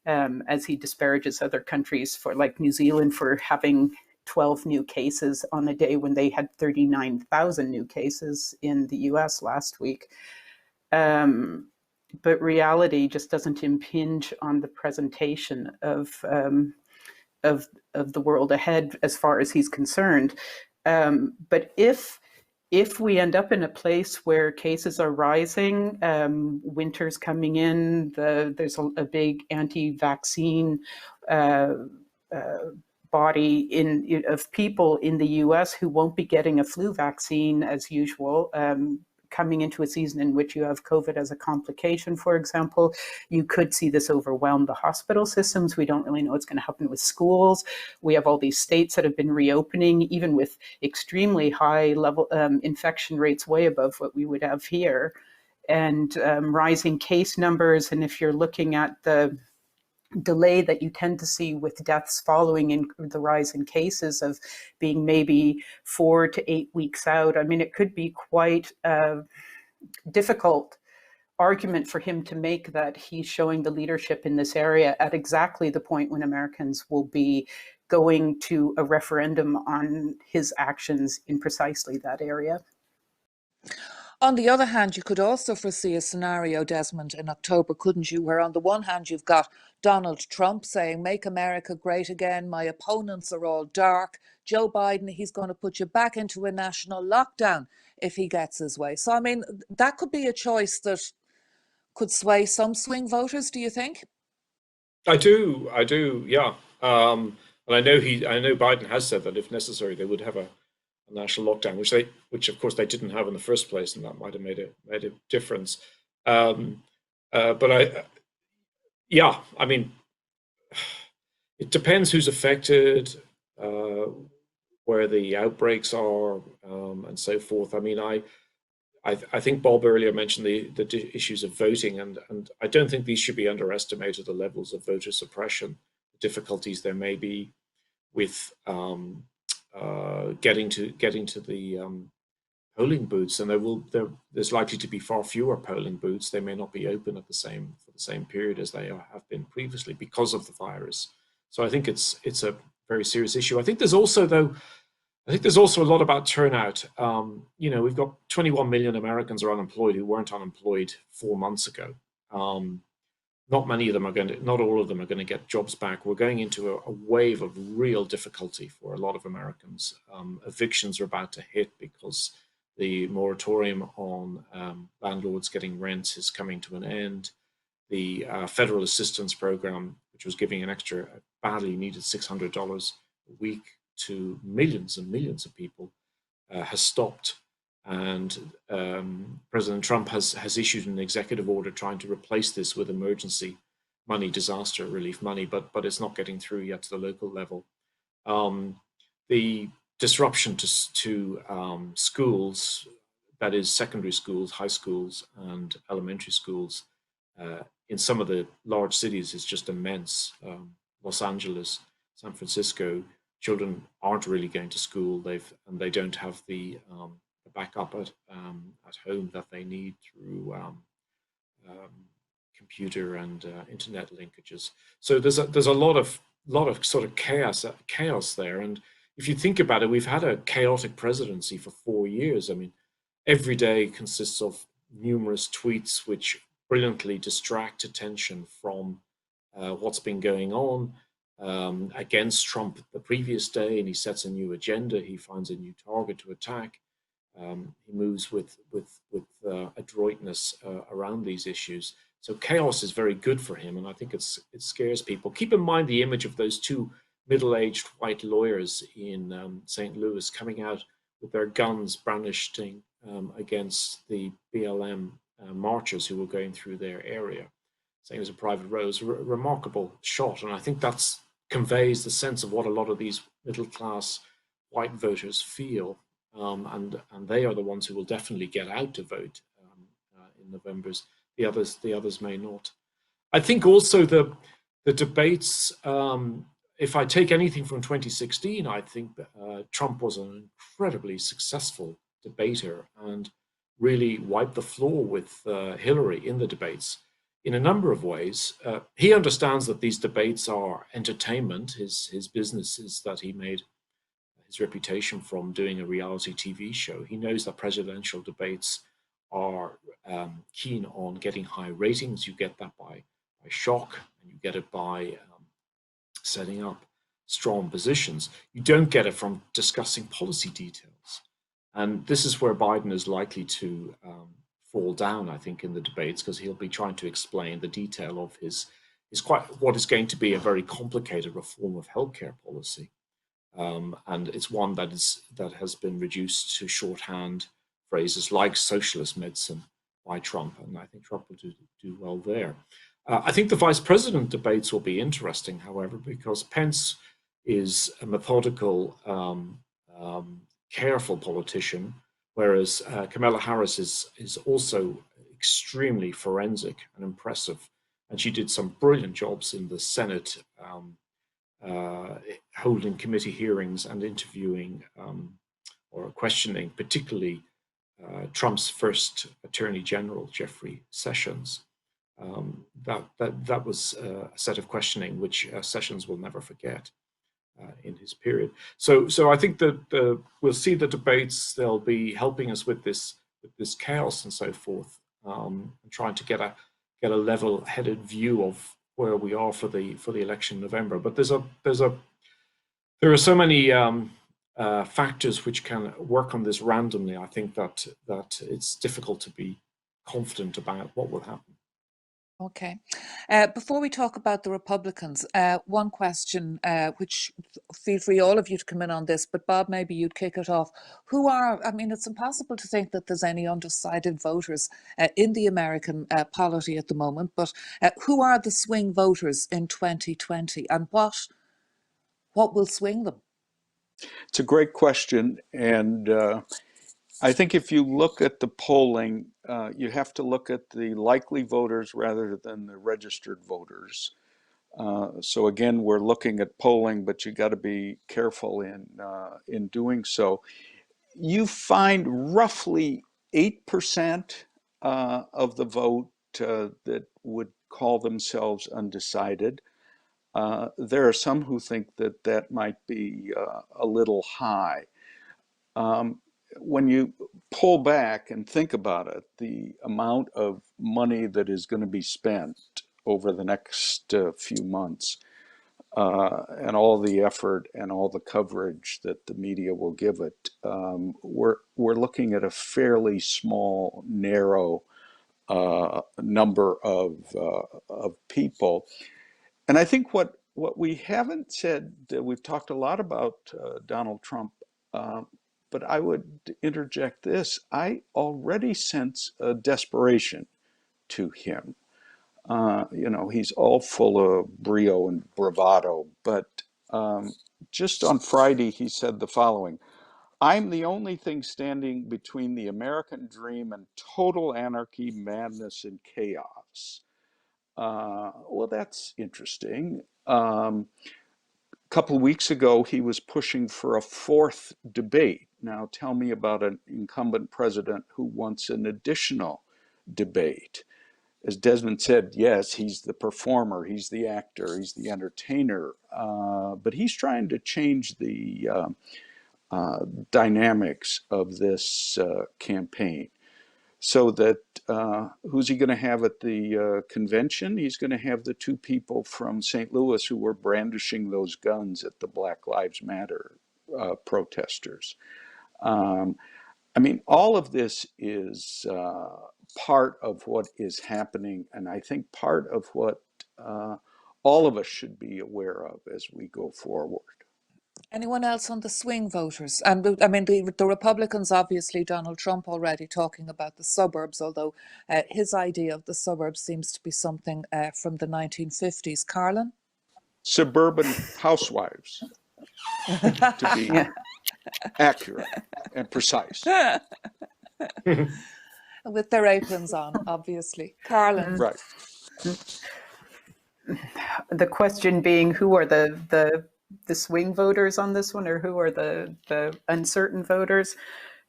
as he disparages other countries, like New Zealand, for having 12 new cases on a day when they had 39,000 new cases in the U.S. last week. But reality just doesn't impinge on the presentation of the world ahead, as far as he's concerned. But if we end up in a place where cases are rising, winter's coming in, there's a big anti-vaccine body of people in the U.S. who won't be getting a flu vaccine as usual, coming into a season in which you have COVID as a complication, for example, you could see this overwhelm the hospital systems. We don't really know what's going to happen with schools. We have all these states that have been reopening, even with extremely high level infection rates, way above what we would have here, and rising case numbers. And if you're looking at the delay that you tend to see with deaths following in the rise in cases of being maybe 4 to 8 weeks out. I mean, it could be quite a difficult argument for him to make that he's showing the leadership in this area at exactly the point when Americans will be going to a referendum on his actions in precisely that area. On the other hand, you could also foresee a scenario, Desmond, in October, couldn't you, where on the one hand you've got Donald Trump saying, make America great again, my opponents are all dark. Joe Biden, he's going to put you back into a national lockdown if he gets his way. So, I mean, that could be a choice that could sway some swing voters, do you think? I do, yeah. And I know Biden has said that if necessary, they would have a national lockdown, which of course they didn't have in the first place, and that might have made a difference. But yeah, I mean, it depends who's affected, where the outbreaks are, and so forth. I mean, I think Bob earlier mentioned the issues of voting, and I don't think these should be underestimated, the levels of voter suppression, the difficulties there may be with getting to the polling booths, and there's likely to be far fewer polling booths. They may not be open for the same period as they have been previously because of the virus. So I think it's a very serious issue. I think there's also a lot about turnout. We've got 21 million Americans are unemployed who weren't unemployed 4 months ago. Not all of them are going to get jobs back. We're going into a wave of real difficulty for a lot of Americans. Evictions are about to hit because the moratorium on landlords getting rents is coming to an end. The federal assistance program, which was giving an extra badly needed $600 a week to millions and millions of people, has stopped. And President Trump has issued an executive order trying to replace this with emergency money, disaster relief money, but it's not getting through yet to the local level. The disruption to schools, that is secondary schools, high schools, and elementary schools, in some of the large cities is just immense. Los Angeles, San Francisco, children aren't really going to school. They don't have the backup at home that they need through computer and internet linkages. So there's a lot of sort of chaos there. And if you think about it, we've had a chaotic presidency for 4 years. I mean, every day consists of numerous tweets which brilliantly distract attention from what's been going on against Trump the previous day, and he sets a new agenda. He finds a new target to attack. He moves with adroitness around these issues. So chaos is very good for him, and I think it scares people. Keep in mind the image of those two middle-aged white lawyers in St. Louis coming out with their guns brandished against the BLM marchers who were going through their area, saying it was a private road. It was a remarkable shot, and I think that conveys the sense of what a lot of these middle-class white voters feel. And they are the ones who will definitely get out to vote in November. The others may not. I think also the debates. If I take anything from 2016, I think that Trump was an incredibly successful debater and really wiped the floor with Hillary in the debates in a number of ways. He understands that these debates are entertainment. His business is that he made his reputation from doing a reality TV show. He knows that presidential debates are keen on getting high ratings. You get that by shock, and you get it by setting up strong positions. You don't get it from discussing policy details. And this is where Biden is likely to fall down, I think, in the debates, because he'll be trying to explain the detail of what is going to be a very complicated reform of healthcare policy. And it's one that has been reduced to shorthand phrases like socialist medicine by Trump, and I think Trump will do well there. I think the vice president debates will be interesting, however, because Pence is a methodical, careful politician, whereas Kamla Harris is also extremely forensic and impressive. And she did some brilliant jobs in the Senate, holding committee hearings and interviewing or questioning, particularly Trump's first Attorney General, Jeffrey Sessions. That was a set of questioning which Sessions will never forget in his period. So I think that we'll see the debates. They'll be helping us with this chaos and so forth, and trying to get a level-headed view of where we are for the election in November. But there are so many factors which can work on this randomly. I think that it's difficult to be confident about what will happen. Okay. Before we talk about the Republicans, one question, which feel free all of you to come in on this, but Bob, maybe you'd kick it off. I mean, it's impossible to think that there's any undecided voters in the American polity at the moment, but who are the swing voters in 2020, and what will swing them? It's a great question, and I think if you look at the polling, you have to look at the likely voters rather than the registered voters. So again, we're looking at polling, but you got to be careful in doing so. You find roughly 8% of the vote that would call themselves undecided. There are some who think that that might be a little high. When you pull back and think about it, the amount of money that is going to be spent over the next few months, and all the effort and all the coverage that the media will give it, we're looking at a fairly small, narrow number of people. And I think what we haven't said, we've talked a lot about Donald Trump, but I would interject this. I already sense a desperation to him. He's all full of brio and bravado, but just on Friday, he said the following: "I'm the only thing standing between the American dream and total anarchy, madness, and chaos." Well, that's interesting. A couple of weeks ago, he was pushing for a fourth debate. Now, tell me about an incumbent president who wants an additional debate. As Desmond said, yes, he's the performer, he's the actor, he's the entertainer, but he's trying to change the dynamics of this campaign. So that who's he going to have at the convention? He's going to have the two people from St. Louis who were brandishing those guns at the Black Lives Matter protesters. I mean, all of this is part of what is happening, and I think part of what all of us should be aware of as we go forward. Anyone else on the swing voters? And I mean, the Republicans, obviously, Donald Trump already talking about the suburbs, although his idea of the suburbs seems to be something from the 1950s. Karlin? Suburban housewives, to be accurate and precise. With their aprons on, obviously. Karlin? Right. The question being, who are the swing voters on this one, or who are the uncertain voters?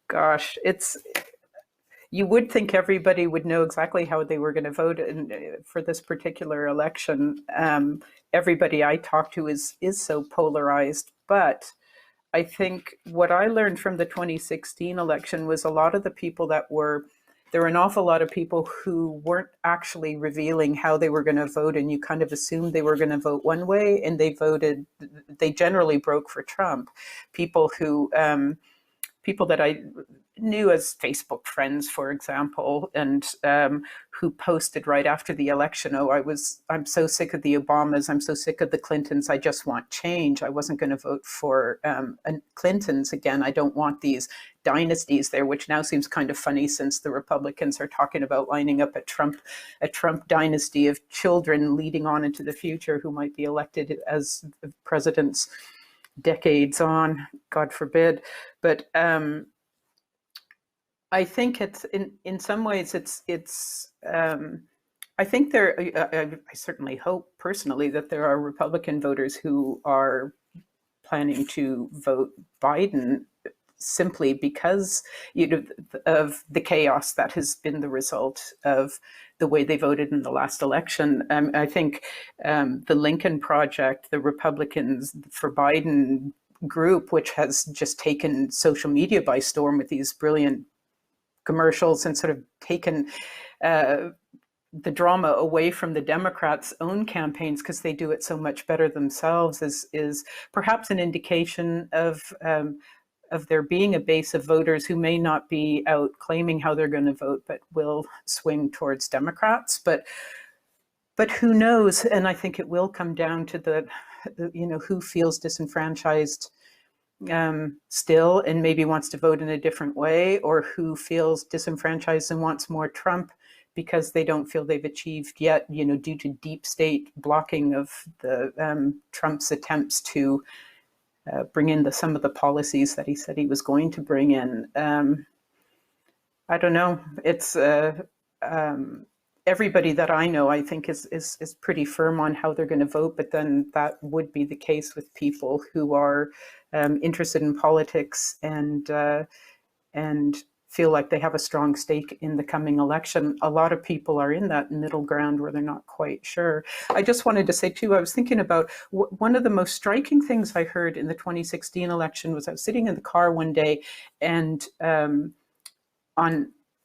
Gosh, you would think everybody would know exactly how they were going to vote for this particular election. Everybody I talk to is so polarized, but I think what I learned from the 2016 election was a lot of the people there were an awful lot of people who weren't actually revealing how they were going to vote, and you kind of assumed they were going to vote one way, and they generally broke for Trump. People that I knew as Facebook friends, for example, and who posted right after the election, I'm so sick of the Obamas, I'm so sick of the Clintons, I just want change. I wasn't going to vote for Clintons again. I don't want these dynasties there, which now seems kind of funny since the Republicans are talking about lining up a Trump dynasty of children leading on into the future who might be elected as presidents decades on, God forbid. But I think it's in some ways it's I think I certainly hope personally that there are Republican voters who are planning to vote Biden simply because of the chaos that has been the result of the way they voted in the last election. I think the Lincoln Project, the Republicans for Biden group, which has just taken social media by storm with these brilliant commercials and sort of taken the drama away from the Democrats' own campaigns because they do it so much better themselves, is perhaps an indication of there being a base of voters who may not be out claiming how they're going to vote, but will swing towards Democrats. But who knows? And I think it will come down to who feels disenfranchised still and maybe wants to vote in a different way, or who feels disenfranchised and wants more Trump because they don't feel they've achieved yet, due to deep state blocking of the Trump's attempts to bring in some of the policies that he said he was going to bring in. I don't know. It's everybody that I know, I think, is pretty firm on how they're going to vote. But then that would be the case with people who are interested in politics and feel like they have a strong stake in the coming election. A lot of people are in that middle ground where they're not quite sure. I just wanted to say, too, I was thinking about one of the most striking things I heard in the 2016 election was I was sitting in the car one day and on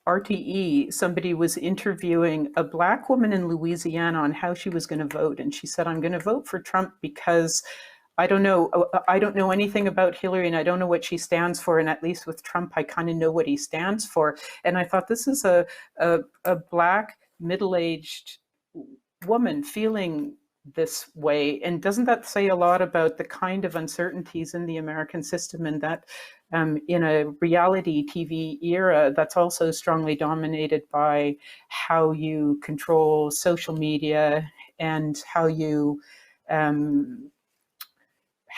RTE, somebody was interviewing a Black woman in Louisiana on how she was going to vote. And she said, I'm going to vote for Trump because I don't know anything about Hillary and I don't know what she stands for. And at least with Trump, I kind of know what he stands for. And I thought, this is a Black middle-aged woman feeling this way. And doesn't that say a lot about the kind of uncertainties in the American system, and that in a reality TV era that's also strongly dominated by how you control social media and how you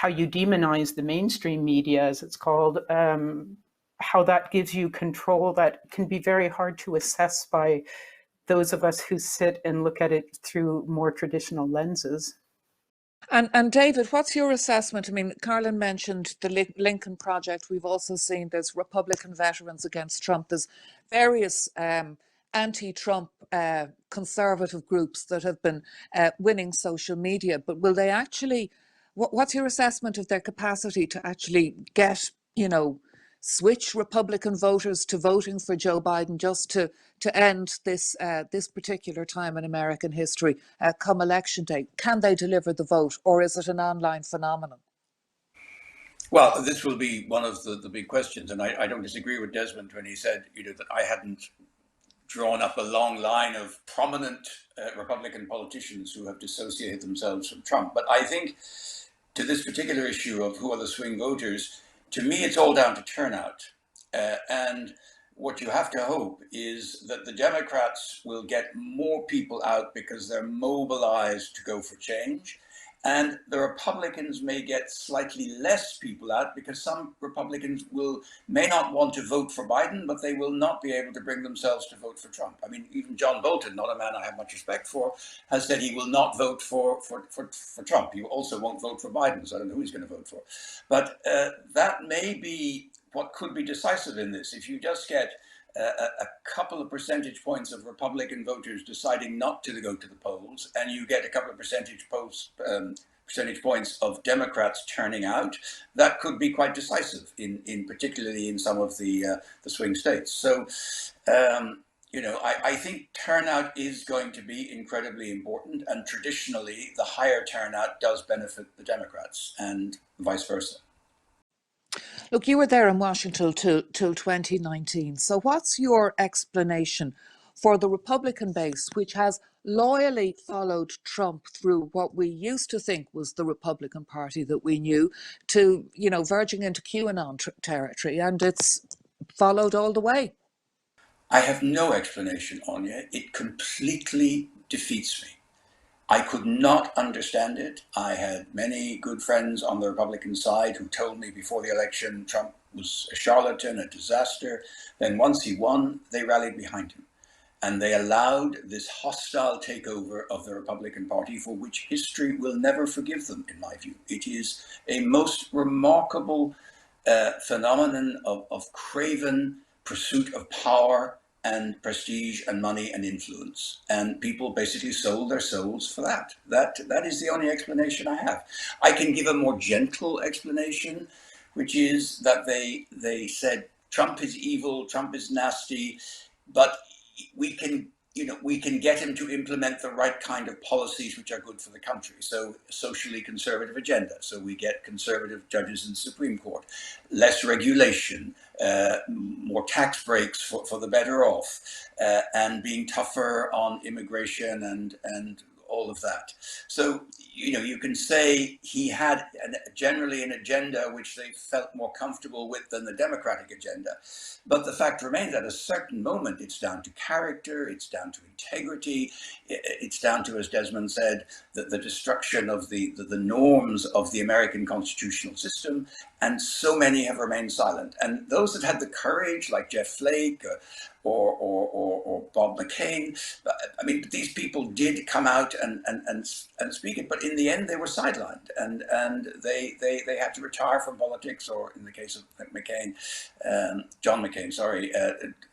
demonize the mainstream media, as it's called, how that gives you control that can be very hard to assess by those of us who sit and look at it through more traditional lenses. And David, what's your assessment? I mean, Karlin mentioned the Lincoln Project. We've also seen there's Republican Veterans Against Trump. There's various anti-Trump conservative groups that have been winning social media. But will they actually, what's your assessment of their capacity to actually get, switch Republican voters to voting for Joe Biden just to end this particular time in American history come election day? Can they deliver the vote, or is it an online phenomenon? Well, this will be one of the big questions, and I don't disagree with Desmond when he said that I hadn't drawn up a long line of prominent Republican politicians who have dissociated themselves from Trump. But I think to this particular issue of who are the swing voters, to me, it's all down to turnout. And what you have to hope is that the Democrats will get more people out because they're mobilized to go for change. And the Republicans may get slightly less people out because some Republicans may not want to vote for Biden, but they will not be able to bring themselves to vote for Trump. I mean, even John Bolton, not a man I have much respect for, has said he will not vote for Trump. He also won't vote for Biden, so I don't know who he's going to vote for. But that may be what could be decisive in this. If you just get a couple of percentage points of Republican voters deciding not to go to the polls, and you get a couple of percentage points of Democrats turning out, that could be quite decisive, in particularly in some of the swing states. So, I think turnout is going to be incredibly important, and traditionally, the higher turnout does benefit the Democrats, and vice versa. Look, you were there in Washington till 2019. So what's your explanation for the Republican base, which has loyally followed Trump through what we used to think was the Republican Party that we knew, to, verging into QAnon territory, and it's followed all the way? I have no explanation, Áine. It completely defeats me. I could not understand it. I had many good friends on the Republican side who told me before the election Trump was a charlatan, a disaster. Then once he won, they rallied behind him. And they allowed this hostile takeover of the Republican Party, for which history will never forgive them, in my view. It is a most remarkable phenomenon of craven pursuit of power and prestige and money and influence. And people basically sold their souls for that. That is the only explanation I have. I can give a more gentle explanation, which is that they said Trump is evil, Trump is nasty, but we can get him to implement the right kind of policies which are good for the country. So socially conservative agenda. So we get conservative judges in the Supreme Court, less regulation, more tax breaks for the better off, and being tougher on immigration and all of that. So, you can say he had generally an agenda which they felt more comfortable with than the Democratic agenda. But the fact remains, at a certain moment, it's down to character, it's down to integrity, it's down to, as Desmond said, the destruction of the norms of the American constitutional system, and so many have remained silent. And those that had the courage, like Jeff Flake or Bob McCain, I mean, these people did come out and speak it, but in the end they were sidelined, and they had to retire from politics, or in the case of McCain, John McCain, sorry,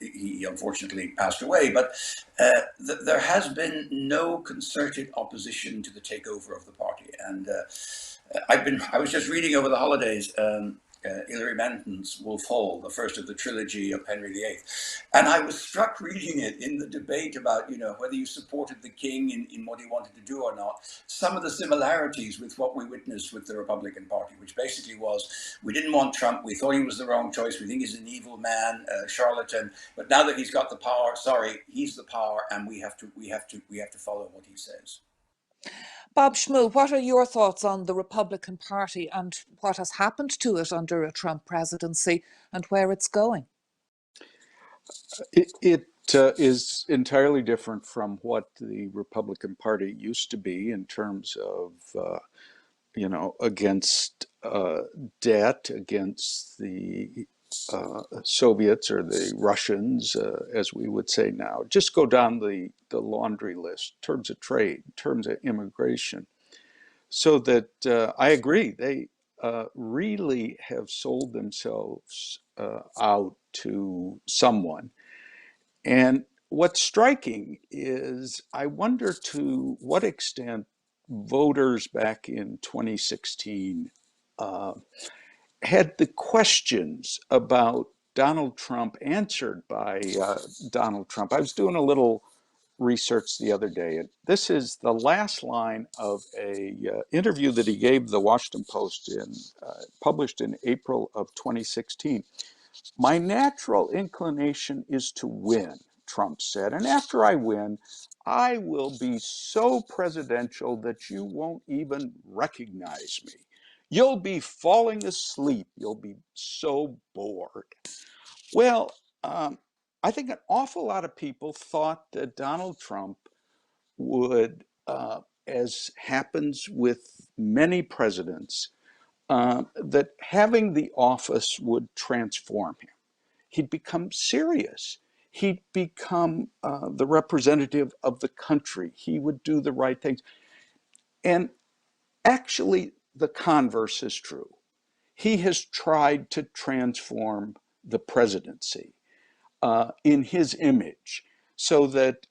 he unfortunately passed away. But there has been no concerted opposition to the takeover of the party, and I was just reading over the holidays Hilary Manton's Wolf Hall, the first of the trilogy of Henry VIII. And I was struck reading it in the debate about, whether you supported the king in what he wanted to do or not, some of the similarities with what we witnessed with the Republican Party, which basically was, we didn't want Trump, we thought he was the wrong choice, we think he's an evil man, charlatan, but now that he's got the power, sorry, he's the power, and we have to follow what he says. Bob Schmuhl, what are your thoughts on the Republican Party and what has happened to it under a Trump presidency and where it's going? It is entirely different from what the Republican Party used to be in terms of, against debt, against the Soviets or the Russians, as we would say now. Just go down the laundry list, in terms of trade, in terms of immigration. So that I agree, they really have sold themselves out to someone. And what's striking is, I wonder to what extent voters back in 2016 had the questions about Donald Trump answered by Donald Trump. I was doing a little research the other day, and this is the last line of a interview that he gave the Washington Post published in April of 2016. "My natural inclination is to win," Trump said, "and after I win, I will be so presidential that you won't even recognize me. You'll be falling asleep. You'll be so bored." Well, I think an awful lot of people thought that Donald Trump would, as happens with many presidents, that having the office would transform him. He'd become serious. He'd become the representative of the country. He would do the right things. And actually, the converse is true. He has tried to transform the presidency in his image, so that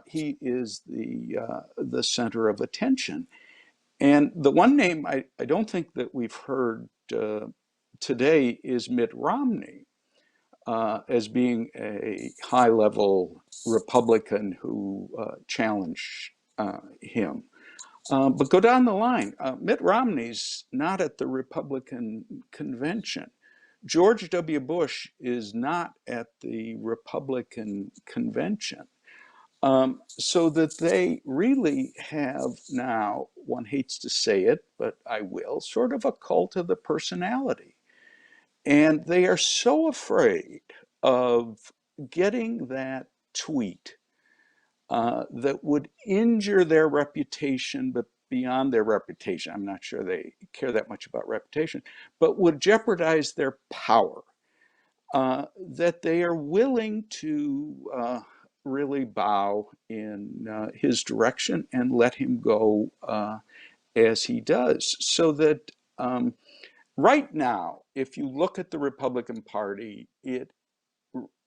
he is the center of attention. And the one name I don't think that we've heard today is Mitt Romney as being a high-level Republican who challenged him. But go down the line. Mitt Romney's not at the Republican convention. George W. Bush is not at the Republican convention. So that they really have now, one hates to say it, but I will, sort of a cult of the personality. And they are so afraid of getting that tweet that would injure their reputation, but beyond their reputation, I'm not sure they care that much about reputation, but would jeopardize their power, that they are willing to really bow in his direction and let him go as he does. So that right now, if you look at the Republican Party, it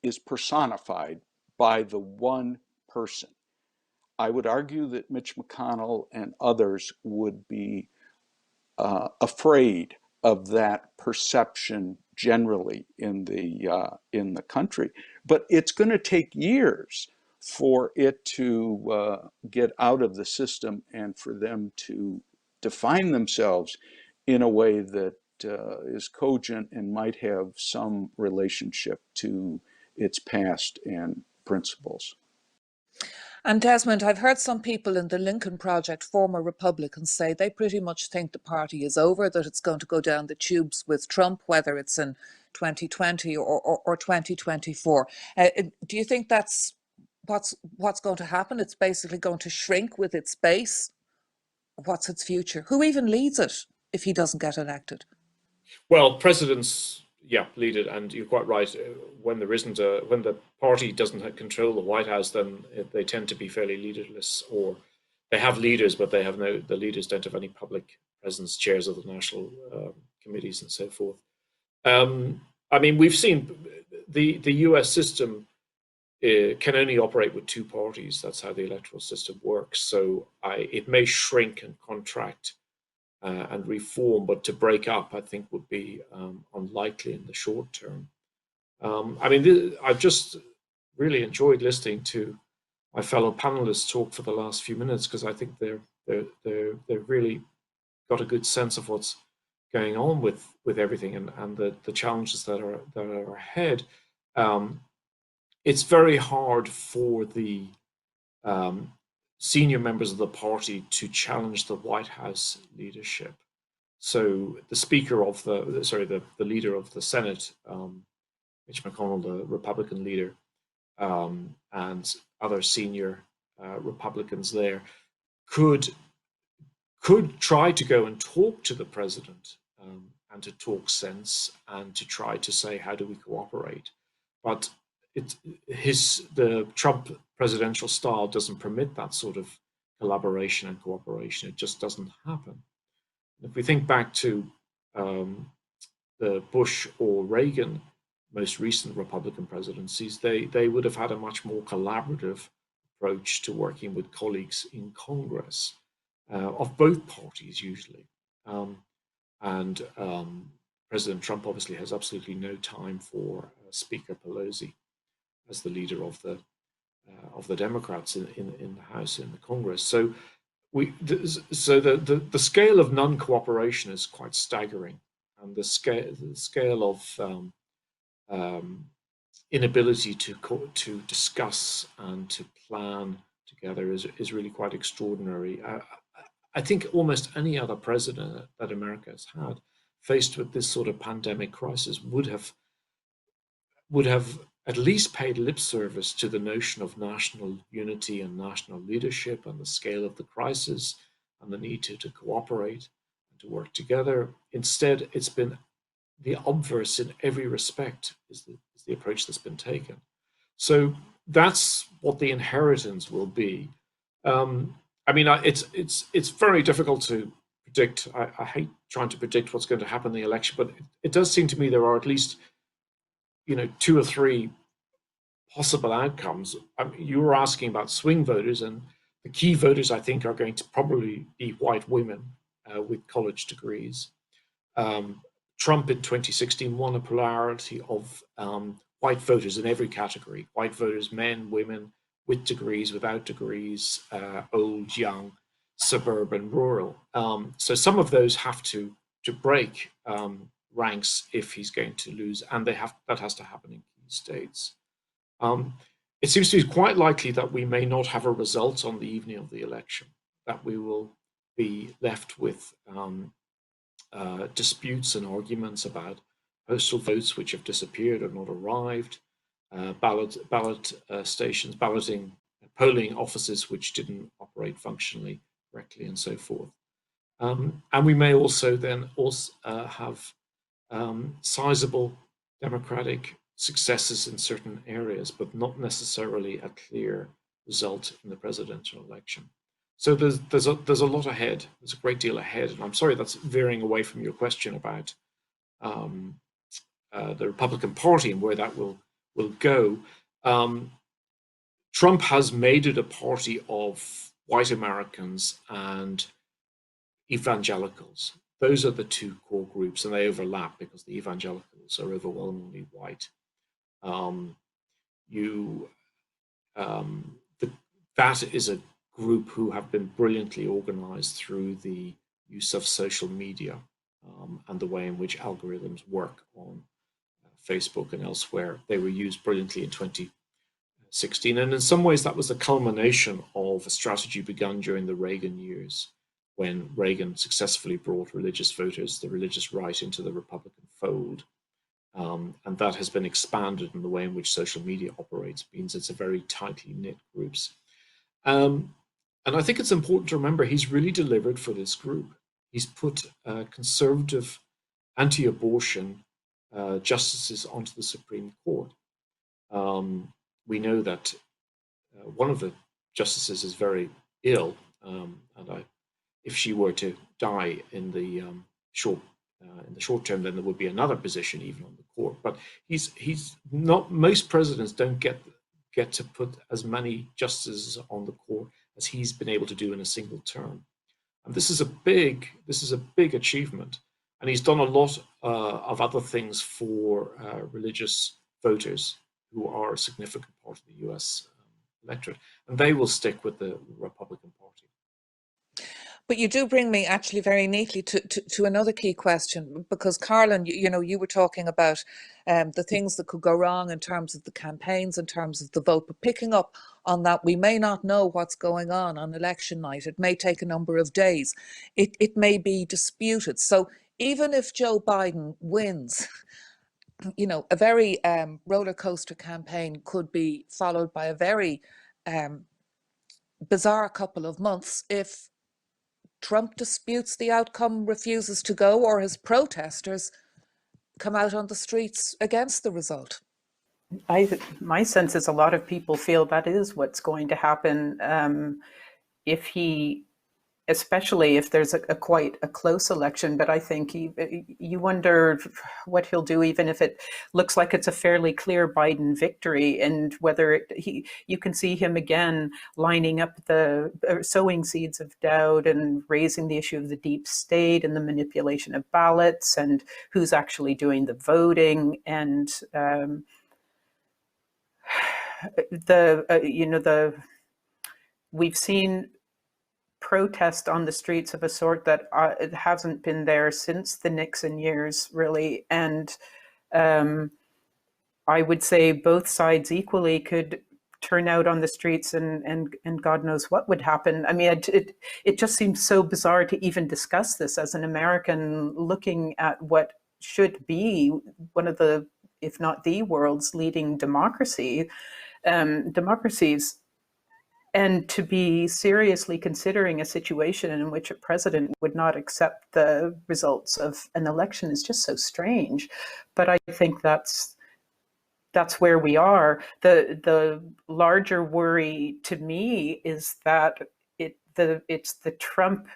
is personified by the one person. I would argue that Mitch McConnell and others would be afraid of that perception generally in the country, but it's going to take years for it to get out of the system and for them to define themselves in a way that is cogent and might have some relationship to its past and principles. And Desmond, I've heard some people in the Lincoln Project, former Republicans, say they pretty much think the party is over, that it's going to go down the tubes with Trump, whether it's in 2020 or 2024. Do you think that's what's going to happen? It's basically going to shrink with its base. What's its future? Who even leads it if he doesn't get elected? Well, presidents, yeah, lead it, and you're quite right. When there isn't when the party doesn't control the White House, then they tend to be fairly leaderless, or they have leaders, but they have the leaders don't have any public presence, chairs of the national committees and so forth. I mean, we've seen the U.S. system can only operate with two parties. That's how the electoral system works. So it may shrink and contract and reform, but to break up, I think, would be unlikely in the short term. I mean, I've just really enjoyed listening to my fellow panelists talk for the last few minutes, because I think they've really got a good sense of what's going on with everything and the challenges that are ahead. It's very hard for the senior members of the party to challenge the White House leadership. So the speaker of the leader of the Senate, Mitch McConnell, the Republican leader, and other senior Republicans there could try to go and talk to the president and to talk sense and to try to say, how do we cooperate? But the Trump presidential style doesn't permit that sort of collaboration and cooperation. It just doesn't happen. If we think back to the Bush or Reagan most recent Republican presidencies, they would have had a much more collaborative approach to working with colleagues in Congress of both parties usually. President Trump obviously has absolutely no time for Speaker Pelosi as the leader of the Democrats in the House, in the Congress. So the scale of non-cooperation is quite staggering, and the scale of inability to discuss and to plan together is really quite extraordinary. I think almost any other president that America has had, faced with this sort of pandemic crisis, would have at least paid lip service to the notion of national unity and national leadership and the scale of the crisis and the need to cooperate and to work together. Instead, it's been the obverse in every respect is the approach that's been taken. So that's what the inheritance will be. I mean, it's very difficult to predict. I hate trying to predict what's going to happen in the election, but it does seem to me there are at least, 2 or 3 possible outcomes. I mean, you were asking about swing voters, and the key voters, I think, are going to probably be white women with college degrees. Trump in 2016 won a plurality of white voters in every category: white voters, men, women, with degrees, without degrees, old, young, suburban, rural. So some of those have to break ranks if he's going to lose, and that has to happen in key states. It seems to be quite likely that we may not have a result on the evening of the election, that we will be left with disputes and arguments about postal votes which have disappeared or not arrived, ballot stations, polling offices which didn't operate functionally correctly, and so forth. And we may also then have sizable Democratic successes in certain areas, but not necessarily a clear result in the presidential election. So there's a lot ahead. There's a great deal ahead, and I'm sorry that's veering away from your question about the Republican Party and where that will go. Trump has made it a party of white Americans and evangelicals. Those are the two core groups, and they overlap because the evangelicals are overwhelmingly white. That is a group who have been brilliantly organized through the use of social media and the way in which algorithms work on Facebook and elsewhere. They were used brilliantly in 2016, and in some ways that was the culmination of a strategy begun during the Reagan years, when Reagan successfully brought religious voters, the religious right, into the Republican fold. And that has been expanded in the way in which social media operates, means it's a very tightly knit groups. And I think it's important to remember he's really delivered for this group. He's put conservative, anti-abortion justices onto the Supreme Court. We know that one of the justices is very ill, and if she were to die in the short term, then there would be another position even on the court. But he's not. Most presidents don't get to put as many justices on the court as he's been able to do in a single term. And this is a big achievement. And he's done a lot of other things for religious voters who are a significant part of the US electorate, and they will stick with the Republican Party. But you do bring me actually very neatly to another key question, because Karlin, you were talking about the things that could go wrong in terms of the campaigns, in terms of the vote, but picking up on that, we may not know what's going on election night. It may take a number of days. It may be disputed. So even if Joe Biden wins, a very roller coaster campaign could be followed by a very bizarre couple of months if Trump disputes the outcome, refuses to go, or his protesters come out on the streets against the result. My sense is a lot of people feel that is what's going to happen especially if there's quite a close election. But I think you wonder what he'll do, even if it looks like it's a fairly clear Biden victory, and whether you can see him again lining up sowing seeds of doubt and raising the issue of the deep state and the manipulation of ballots and who's actually doing the voting, and we've seen protest on the streets of a sort that it hasn't been there since the Nixon years, really. And I would say both sides equally could turn out on the streets, and God knows what would happen. I mean, it just seems so bizarre to even discuss this as an American looking at what should be one of the, if not the world's leading democracies. And to be seriously considering a situation in which a president would not accept the results of an election is just so strange. But I think that's where we are. The larger worry to me is that it's the Trump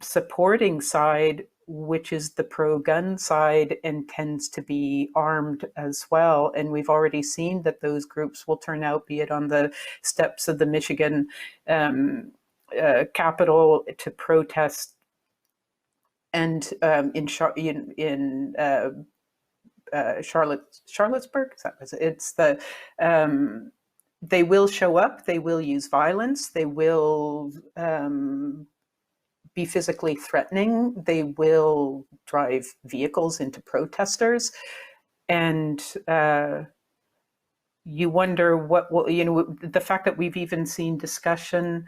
supporting side, which is the pro-gun side, and tends to be armed as well. And we've already seen that those groups will turn out, be it on the steps of the Michigan Capitol to protest, and in Charlottesburg. It's they will show up. They will use violence. They will be physically threatening. They will drive vehicles into protesters, and you wonder what will, the fact that we've even seen discussion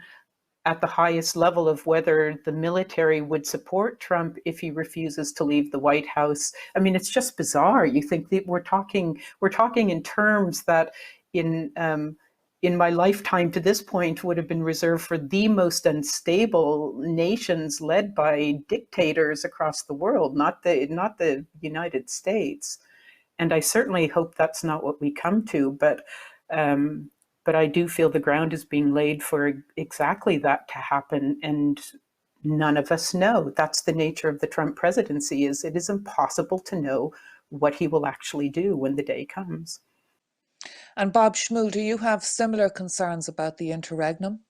at the highest level of whether the military would support Trump if he refuses to leave the White House. I mean, it's just bizarre. You think that we're talking in terms that in my lifetime to this point would have been reserved for the most unstable nations led by dictators across the world, not the United States. And I certainly hope that's not what we come to, but I do feel the ground is being laid for exactly that to happen, and none of us know. That's the nature of the Trump presidency, is it is impossible to know what he will actually do when the day comes. And Bob Schmuhl, do you have similar concerns about the interregnum?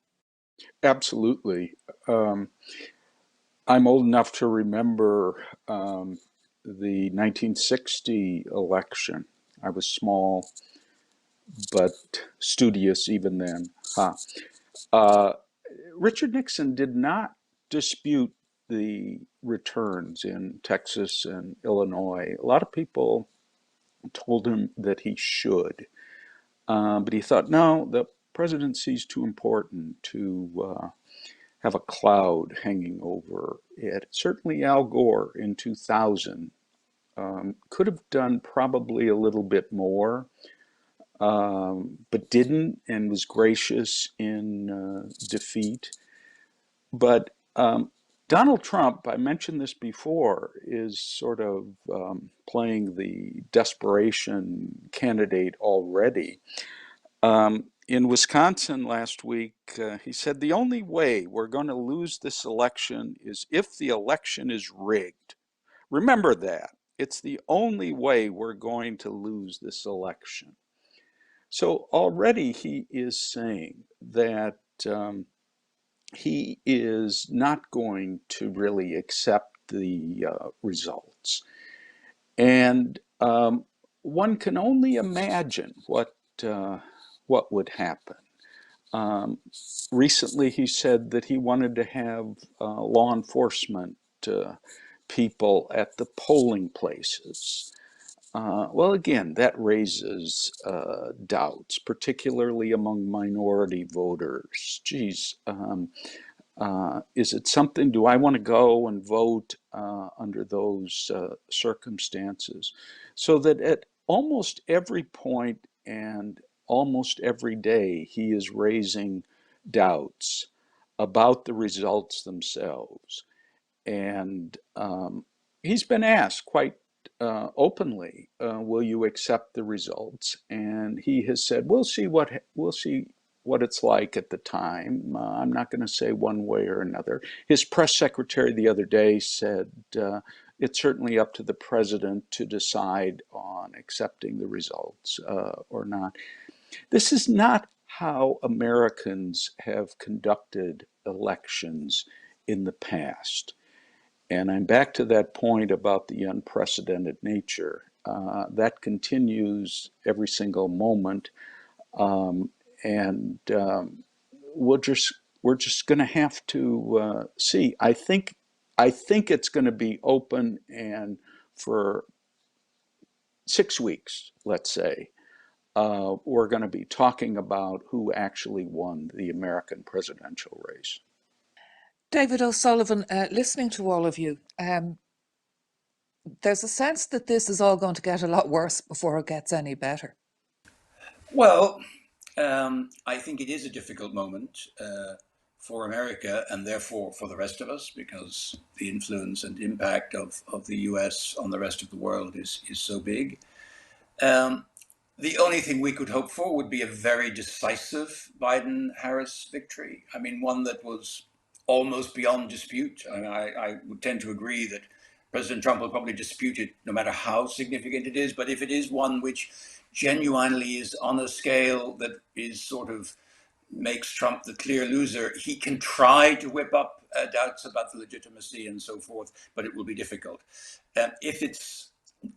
Absolutely. I'm old enough to remember the 1960 election. I was small, but studious even then. Richard Nixon did not dispute the returns in Texas and Illinois. A lot of people told him that he should, but he thought, no, the presidency is too important to have a cloud hanging over it. Certainly Al Gore in 2000 could have done probably a little bit more, but didn't, and was gracious in defeat. But Donald Trump, I mentioned this before, is sort of playing the desperation candidate already. In Wisconsin last week, he said the only way we're going to lose this election is if the election is rigged. Remember that. It's the only way we're going to lose this election. So already he is saying that he is not going to really accept the results. And one can only imagine what would happen. Recently, he said that he wanted to have law enforcement people at the polling places. Well, again, that raises doubts, particularly among minority voters. Geez, is it something, do I want to go and vote under those circumstances? So that at almost every point and almost every day, he is raising doubts about the results themselves. And he's been asked quite openly, will you accept the results? And he has said, we'll see what it's like at the time. I'm not going to say one way or another. His press secretary the other day said it's certainly up to the president to decide on accepting the results or not. This is not how Americans have conducted elections in the past. And I'm back to that point about the unprecedented nature. That continues every single moment. And we're just going to have to see. I think it's going to be open, and for 6 weeks, let's say, we're going to be talking about who actually won the American presidential race. David O'Sullivan, listening to all of you, there's a sense that this is all going to get a lot worse before it gets any better. Well, I think it is a difficult moment for America, and therefore for the rest of us, because the influence and impact of the US on the rest of the world is so big. The only thing we could hope for would be a very decisive Biden-Harris victory. I mean, one that was almost beyond dispute. I would tend to agree that President Trump will probably dispute it no matter how significant it is. But if it is one which genuinely is on a scale that is sort of makes Trump the clear loser, he can try to whip up doubts about the legitimacy and so forth, but it will be difficult. If it's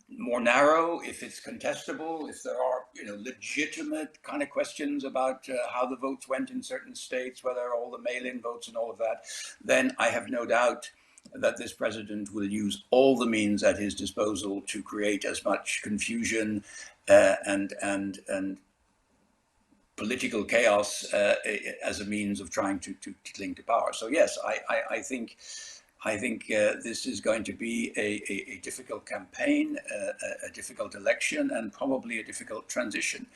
more narrow, if it's contestable, if there are legitimate kind of questions about how the votes went in certain states, whether all the mail-in votes and all of that, then I have no doubt that this president will use all the means at his disposal to create as much confusion and political chaos as a means of trying to cling to power. So yes, I think this is going to be a difficult campaign, a difficult election, and probably a difficult transition.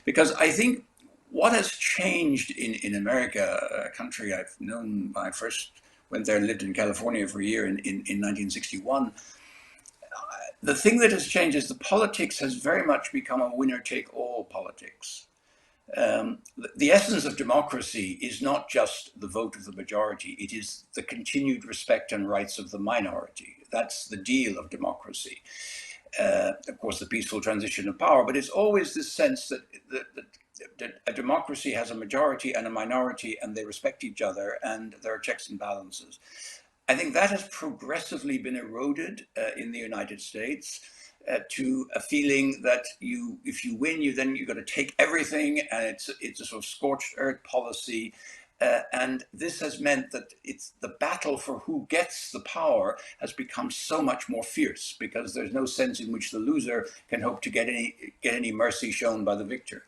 Because I think what has changed in America, a country I've known when I first went there and lived in California for a year in 1961, The thing that has changed is the politics has very much become a winner-take-all politics. The essence of democracy is not just the vote of the majority, it is the continued respect and rights of the minority. That's the deal of democracy. Of course, the peaceful transition of power, but it's always this sense that a democracy has a majority and a minority, and they respect each other, and there are checks and balances. I think that has progressively been eroded in the United States to a feeling that if you win, you've got to take everything, and it's a sort of scorched earth policy. And this has meant that it's the battle for who gets the power has become so much more fierce, because there's no sense in which the loser can hope to get any mercy shown by the victor.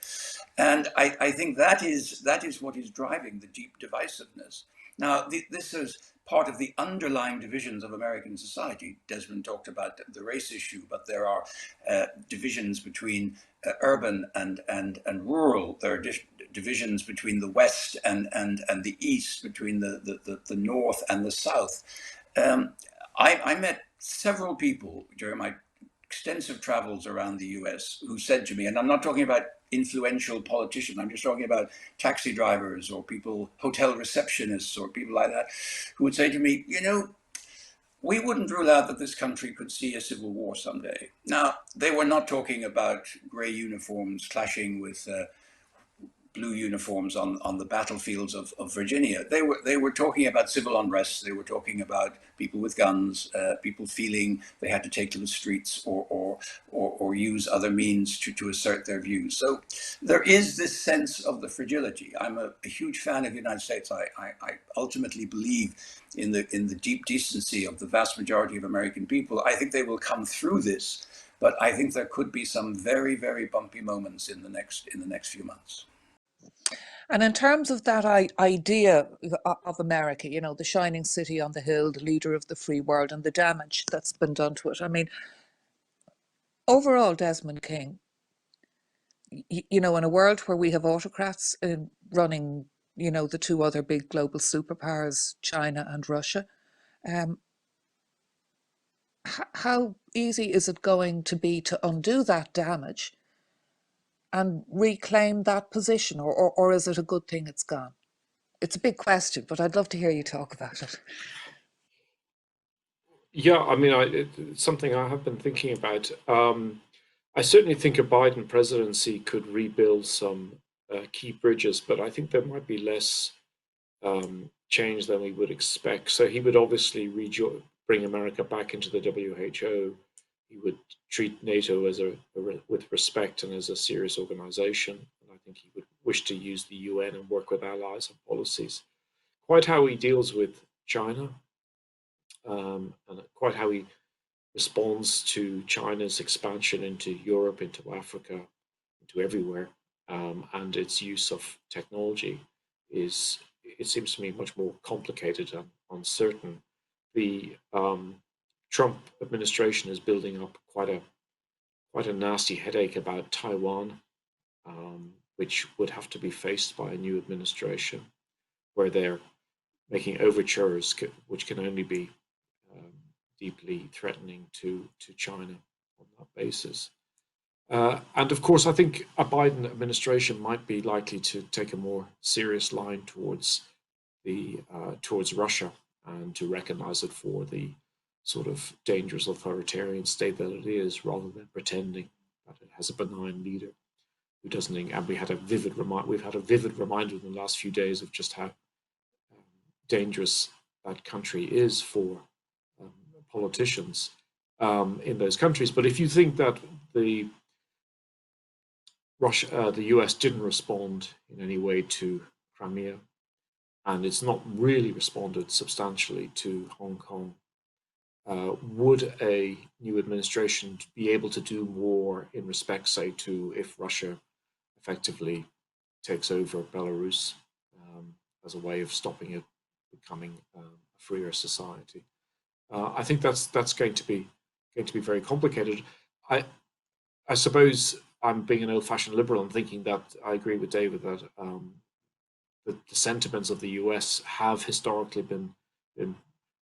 And I think that is what is driving the deep divisiveness. Now, this is part of the underlying divisions of American society. Desmond talked about the race issue, but there are divisions between urban and rural. There are divisions between the West and the East, between the North and the South. I met several people during my extensive travels around the US who said to me, and I'm not talking about influential politicians, I'm just talking about taxi drivers or people, hotel receptionists or people like that, who would say to me, we wouldn't rule out that this country could see a civil war someday. Now, they were not talking about gray uniforms clashing with blue uniforms on the battlefields of Virginia. They were talking about civil unrest. They were talking about people with guns, people feeling they had to take to the streets or use other means to assert their views. So there is this sense of the fragility. I'm a huge fan of the United States. I ultimately believe in the deep decency of the vast majority of American people. I think they will come through this, but I think there could be some very, very bumpy moments in the next few months. And in terms of that idea of America, the shining city on the hill, the leader of the free world, and the damage that's been done to it. I mean, overall, Desmond King, in a world where we have autocrats running, the two other big global superpowers, China and Russia, how easy is it going to be to undo that damage and reclaim that position, or is it a good thing it's gone? It's a big question, but I'd love to hear you talk about it. Yeah, I mean, it's something I have been thinking about. I certainly think a Biden presidency could rebuild some key bridges, but I think there might be less change than we would expect. So he would obviously bring America back into the WHO. He would treat NATO with respect and as a serious organization. And I think he would wish to use the UN and work with allies on policies. Quite how he deals with China, and quite how he responds to China's expansion into Europe, into Africa, into everywhere, and its use of technology it seems to me, much more complicated and uncertain. The Trump administration is building up quite a nasty headache about Taiwan, which would have to be faced by a new administration, where they're making overtures which can only be deeply threatening to China on that basis. And of course, I think a Biden administration might be likely to take a more serious line towards Russia and to recognize it for the sort of dangerous authoritarian state that it is, rather than pretending that it has a benign leader who doesn't. And we've had a vivid reminder in the last few days of just how dangerous that country is for politicians in those countries. But if you think that the US didn't respond in any way to Crimea, and it's not really responded substantially to Hong Kong, would a new administration be able to do more in respect, say, to if Russia effectively takes over Belarus as a way of stopping it becoming a freer society? I think that's going to be very complicated. I suppose I'm being an old-fashioned liberal and thinking that I agree with David that the sentiments of the US have historically been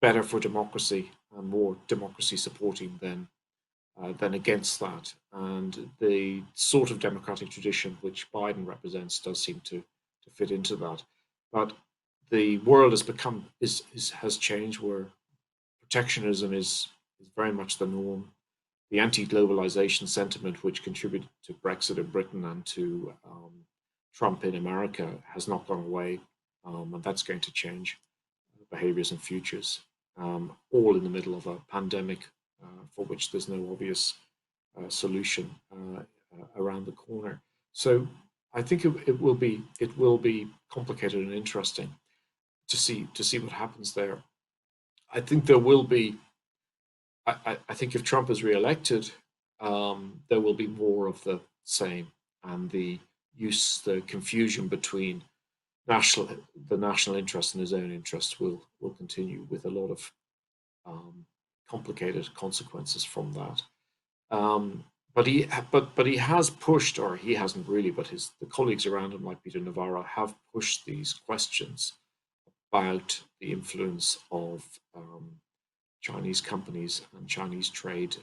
better for democracy and more democracy supporting than than against that. And the sort of democratic tradition which Biden represents does seem to fit into that. But the world has changed, where protectionism is very much the norm. The anti-globalization sentiment, which contributed to Brexit in Britain and to Trump in America, has not gone away, and that's going to change behaviors and futures, all in the middle of a pandemic for which there's no obvious solution around the corner. So I think it will be complicated and interesting to see what happens there. I think there will be. I think if Trump is re-elected, there will be more of the same, and the confusion between the national interest and his own interest will continue, with a lot of complicated consequences from that. But he has pushed, or he hasn't really, but the colleagues around him, like Peter Navarro, have pushed these questions about the influence of Chinese companies and Chinese trade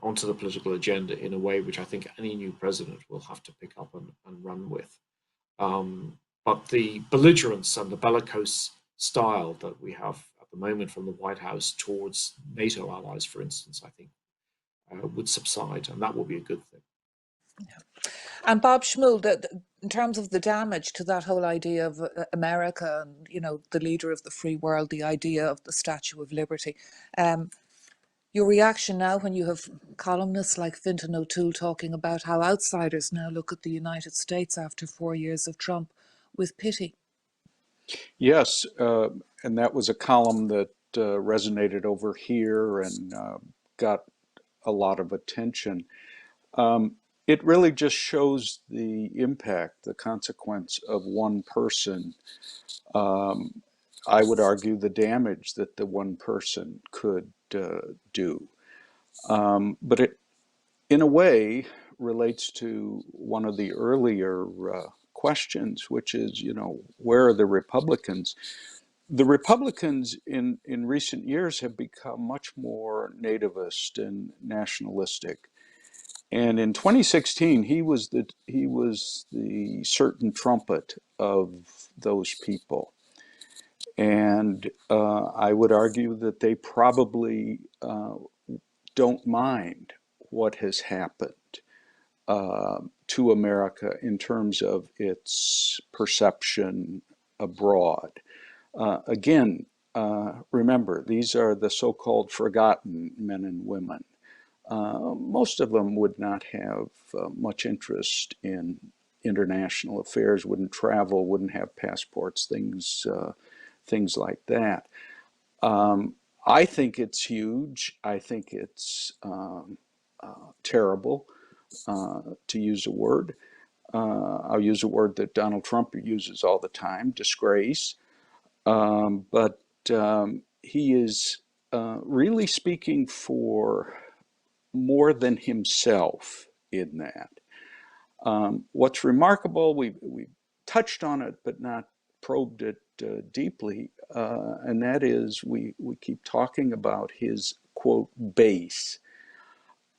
onto the political agenda in a way which I think any new president will have to pick up and run with. But the belligerence and the bellicose style that we have at the moment from the White House towards NATO allies, for instance, I think would subside, and that will be a good thing. Yeah. And Bob Schmuhl, in terms of the damage to that whole idea of America and, you know, the leader of the free world, the idea of the Statue of Liberty, your reaction now when you have columnists like Fintan O'Toole talking about how outsiders now look at the United States after 4 years of Trump with pity? Yes, and that was a column that resonated over here and got a lot of attention. It really just shows the impact, the consequence of one person. I would argue the damage that the one person could do. But it, in a way, relates to one of the earlier questions, which is, you know, where are the Republicans? The Republicans in recent years have become much more nativist and nationalistic. And in 2016, he was the certain trumpet of those people. And I would argue that they probably don't mind what has happened to America in terms of its perception abroad. Again, remember, these are the so-called forgotten men and women. Most of them would not have much interest in international affairs, wouldn't travel, wouldn't have passports, things like that. I think it's huge. I think it's terrible, to use a word. I'll use a word that Donald Trump uses all the time, disgrace. But he is really speaking for more than himself in that. What's remarkable, we touched on it but not probed it deeply, and that is we keep talking about his, quote, base.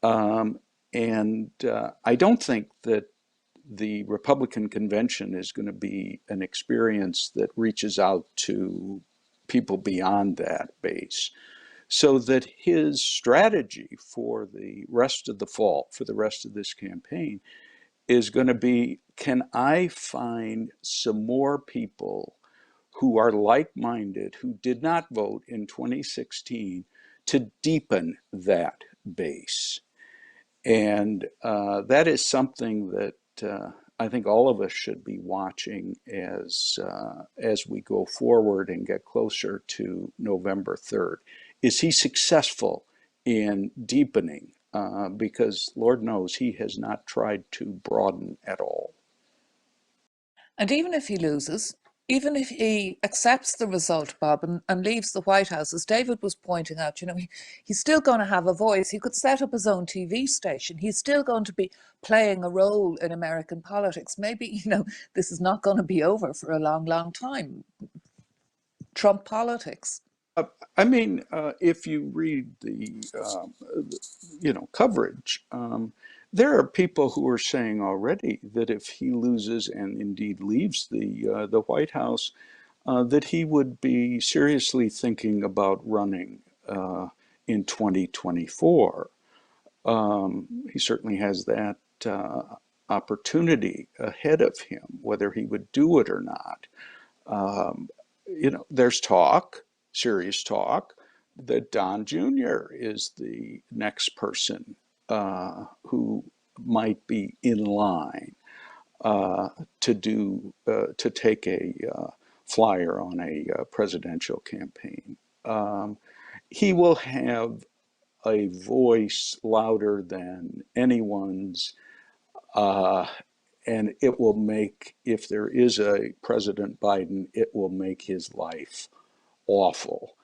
And I don't think that the Republican convention is going to be an experience that reaches out to people beyond that base. So that his strategy for the rest of the fall, for the rest of this campaign, is going to be, can I find some more people who are like-minded, who did not vote in 2016, to deepen that base? And that is something that I think all of us should be watching as we go forward and get closer to November 3rd. Is he successful in deepening? Because Lord knows he has not tried to broaden at all. And even if he loses, even if he accepts the result, Bob, and leaves the White House, as David was pointing out, you know, he's still going to have a voice. He could set up his own TV station. He's still going to be playing a role in American politics. Maybe, you know, this is not going to be over for a long, long time. Trump politics. I mean, if you read the, coverage, there are people who are saying already that if he loses and indeed leaves the White House, that he would be seriously thinking about running in 2024. He certainly has that opportunity ahead of him, whether he would do it or not. There's talk, serious talk, that Don Jr. is the next person who might be in line to take a flyer on a presidential campaign. He will have a voice louder than anyone's, and it will make, if there is a President Biden, it will make his life awful.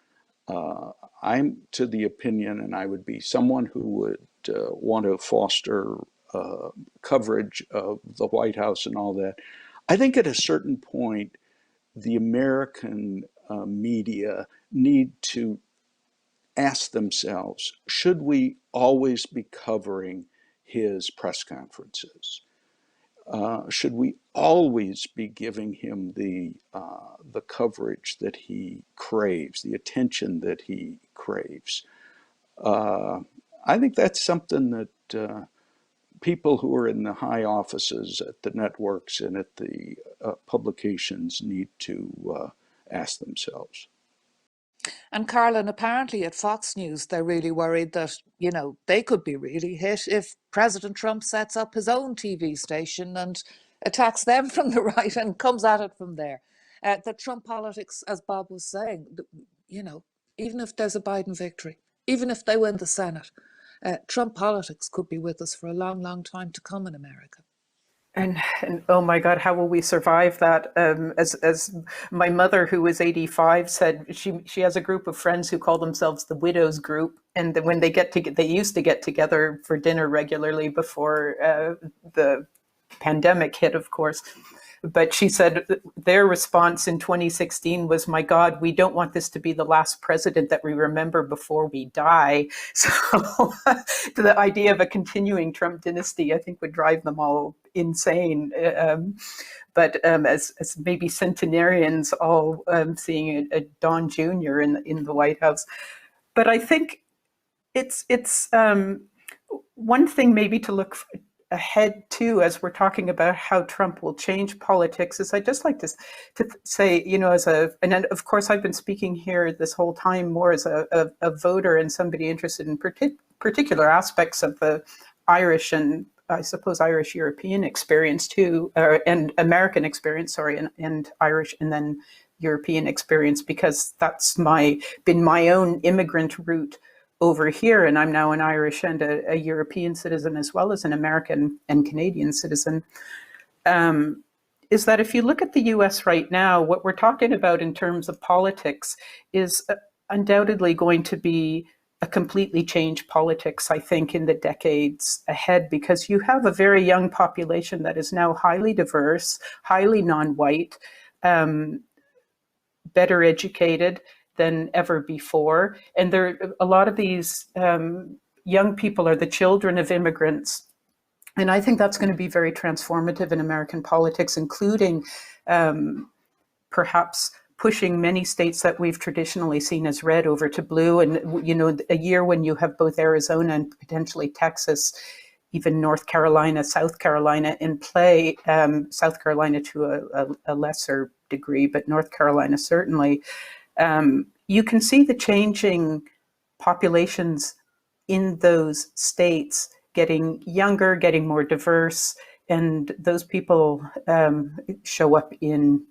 I'm to the opinion, and I would be someone who would want to foster coverage of the White House and all that. I think at a certain point, the American media need to ask themselves, should we always be covering his press conferences? Should we always be giving him the coverage that he craves, the attention that he craves? I think that's something that people who are in the high offices at the networks and at the publications need to ask themselves. And Karlin, apparently at Fox News, they're really worried that, they could be really hit if President Trump sets up his own TV station and attacks them from the right and comes at it from there. The Trump politics, as Bob was saying, even if there's a Biden victory, even if they win the Senate, Trump politics could be with us for a long, long time to come in America. And oh my God, how will we survive that? As my mother, who was 85, said, she has a group of friends who call themselves the Widows Group, and when they used to get together for dinner regularly before the pandemic hit, of course. But she said their response in 2016 was, my God, we don't want this to be the last president that we remember before we die. So the idea of a continuing Trump dynasty, I think, would drive them all insane. But as maybe centenarians, all seeing a Don Jr. in the White House. But I think it's one thing maybe to look ahead to, as we're talking about how Trump will change politics, is I'd just like to say, and of course I've been speaking here this whole time more as a voter and somebody interested in particular aspects of the Irish and I suppose Irish European experience too, and American experience, and Irish and then European experience, because that's been my own immigrant route over here, and I'm now an Irish and a European citizen as well as an American and Canadian citizen, is that if you look at the US right now, what we're talking about in terms of politics is undoubtedly going to be a completely changed politics, I think, in the decades ahead, because you have a very young population that is now highly diverse, highly non-white, better educated than ever before. And a lot of these young people are the children of immigrants. And I think that's going to be very transformative in American politics, including perhaps pushing many states that we've traditionally seen as red over to blue. And, a year when you have both Arizona and potentially Texas, even North Carolina, South Carolina in play, South Carolina to a lesser degree, but North Carolina certainly. You can see the changing populations in those states getting younger, getting more diverse, and those people show up in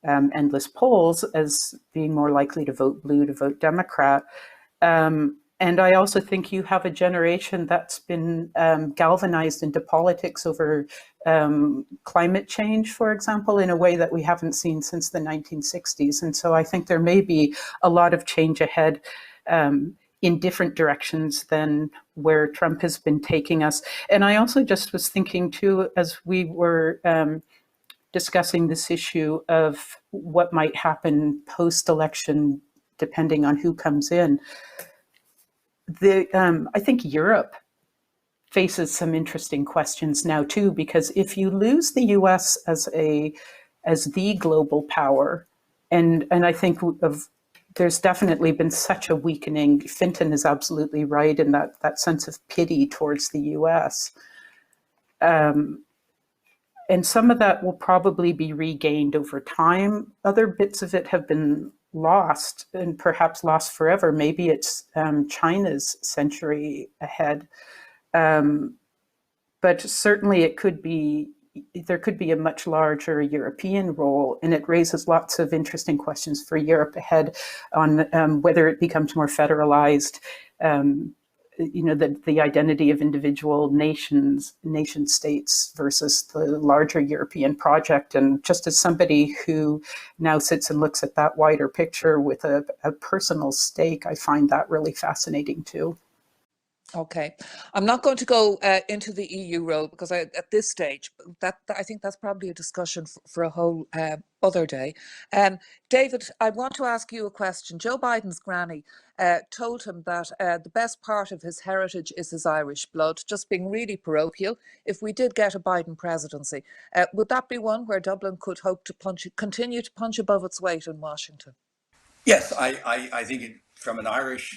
endless polls as being more likely to vote blue, to vote Democrat. And I also think you have a generation that's been galvanized into politics over climate change, for example, in a way that we haven't seen since the 1960s. And so I think there may be a lot of change ahead in different directions than where Trump has been taking us. And I also just was thinking too, as we were discussing this issue of what might happen post-election depending on who comes in. I think Europe faces some interesting questions now too, because if you lose the US as the global power, and I think there's definitely been such a weakening. Fintan is absolutely right in that sense of pity towards the US. And some of that will probably be regained over time. Other bits of it have been lost, and perhaps lost forever. Maybe it's China's century ahead. But certainly there could be a much larger European role, and it raises lots of interesting questions for Europe ahead on whether it becomes more federalized, the identity of individual nation states versus the larger European project. And just as somebody who now sits and looks at that wider picture with a personal stake, I find that really fascinating too. Okay, I'm not going to go into the EU role because at this stage, I think that's probably a discussion for a whole other day. David, I want to ask you a question. Joe Biden's granny told him that the best part of his heritage is his Irish blood, just being really parochial. If we did get a Biden presidency, would that be one where Dublin could hope to continue to punch above its weight in Washington? Yes, I think from an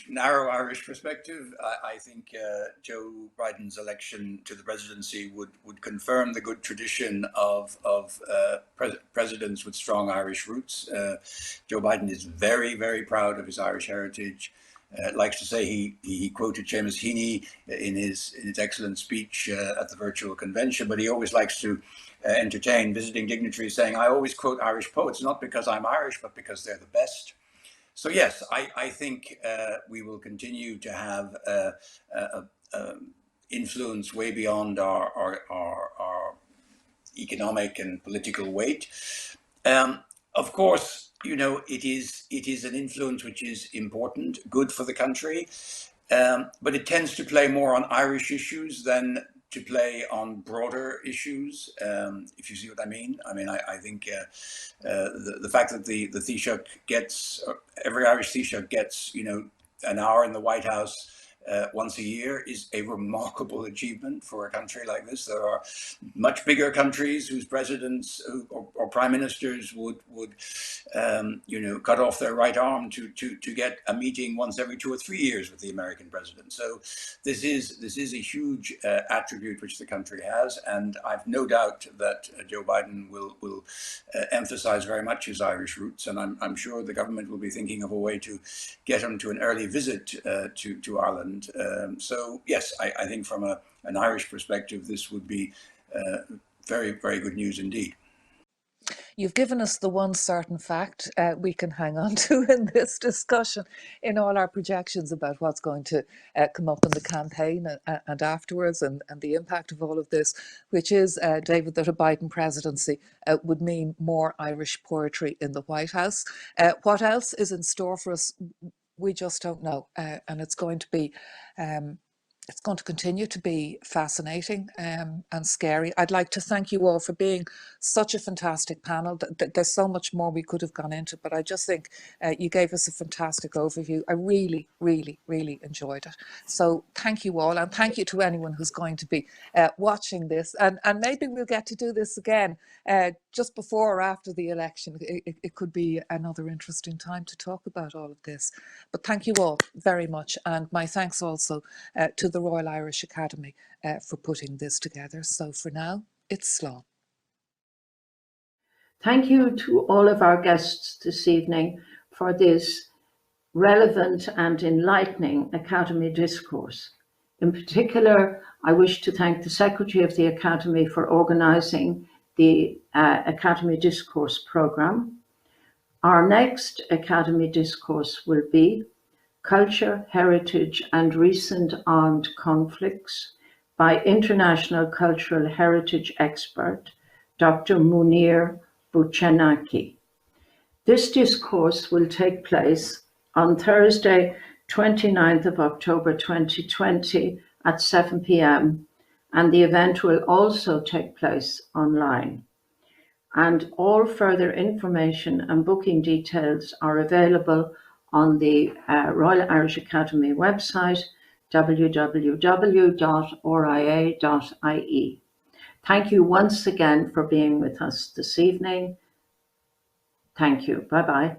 narrow Irish perspective, I think Joe Biden's election to the presidency would confirm the good tradition of presidents with strong Irish roots. Joe Biden is very, very proud of his Irish heritage. Likes to say he quoted Seamus Heaney in his excellent speech at the virtual convention, but he always likes to entertain visiting dignitaries saying, "I always quote Irish poets, not because I'm Irish, but because they're the best." So yes, I think we will continue to have influence way beyond our economic and political weight. Of course, it is an influence which is important, good for the country, but it tends to play more on Irish issues than to play on broader issues, if you see what I mean. I think the fact that the Taoiseach gets, every Irish Taoiseach gets, an hour in the White House once a year is a remarkable achievement for a country like this. There are much bigger countries whose presidents or prime ministers would cut off their right arm to get a meeting once every 2 or 3 years with the American president. So this is a huge attribute which the country has, and I've no doubt that Joe Biden will emphasize very much his Irish roots, and I'm sure the government will be thinking of a way to get him to an early visit to Ireland. So yes, I think from an Irish perspective, this would be very, very good news indeed. You've given us the one certain fact we can hang on to in this discussion, in all our projections about what's going to come up in the campaign and afterwards, and the impact of all of this, which is, David, that a Biden presidency would mean more Irish poetry in the White House. What else is in store for us? We just don't know, and it's going to be it's going to continue to be fascinating and scary. I'd like to thank you all for being such a fantastic panel. There's so much more we could have gone into, but I just think you gave us a fantastic overview. I really, really, really enjoyed it. So thank you all, and thank you to anyone who's going to be watching this. And maybe we'll get to do this again just before or after the election. It could be another interesting time to talk about all of this. But thank you all very much. And my thanks also to the Royal Irish Academy for putting this together. So for now, it's Slán. Thank you to all of our guests this evening for this relevant and enlightening Academy discourse. In particular, I wish to thank the Secretary of the Academy for organising the Academy Discourse programme. Our next Academy Discourse will be Culture, Heritage and Recent Armed Conflicts by International Cultural Heritage expert, Dr. Munir Buchanaki. This discourse will take place on Thursday, 29th of October 2020 at 7 p.m. and the event will also take place online. And all further information and booking details are available on the Royal Irish Academy website, www.ria.ie. Thank you once again for being with us this evening. Thank you. Bye-bye.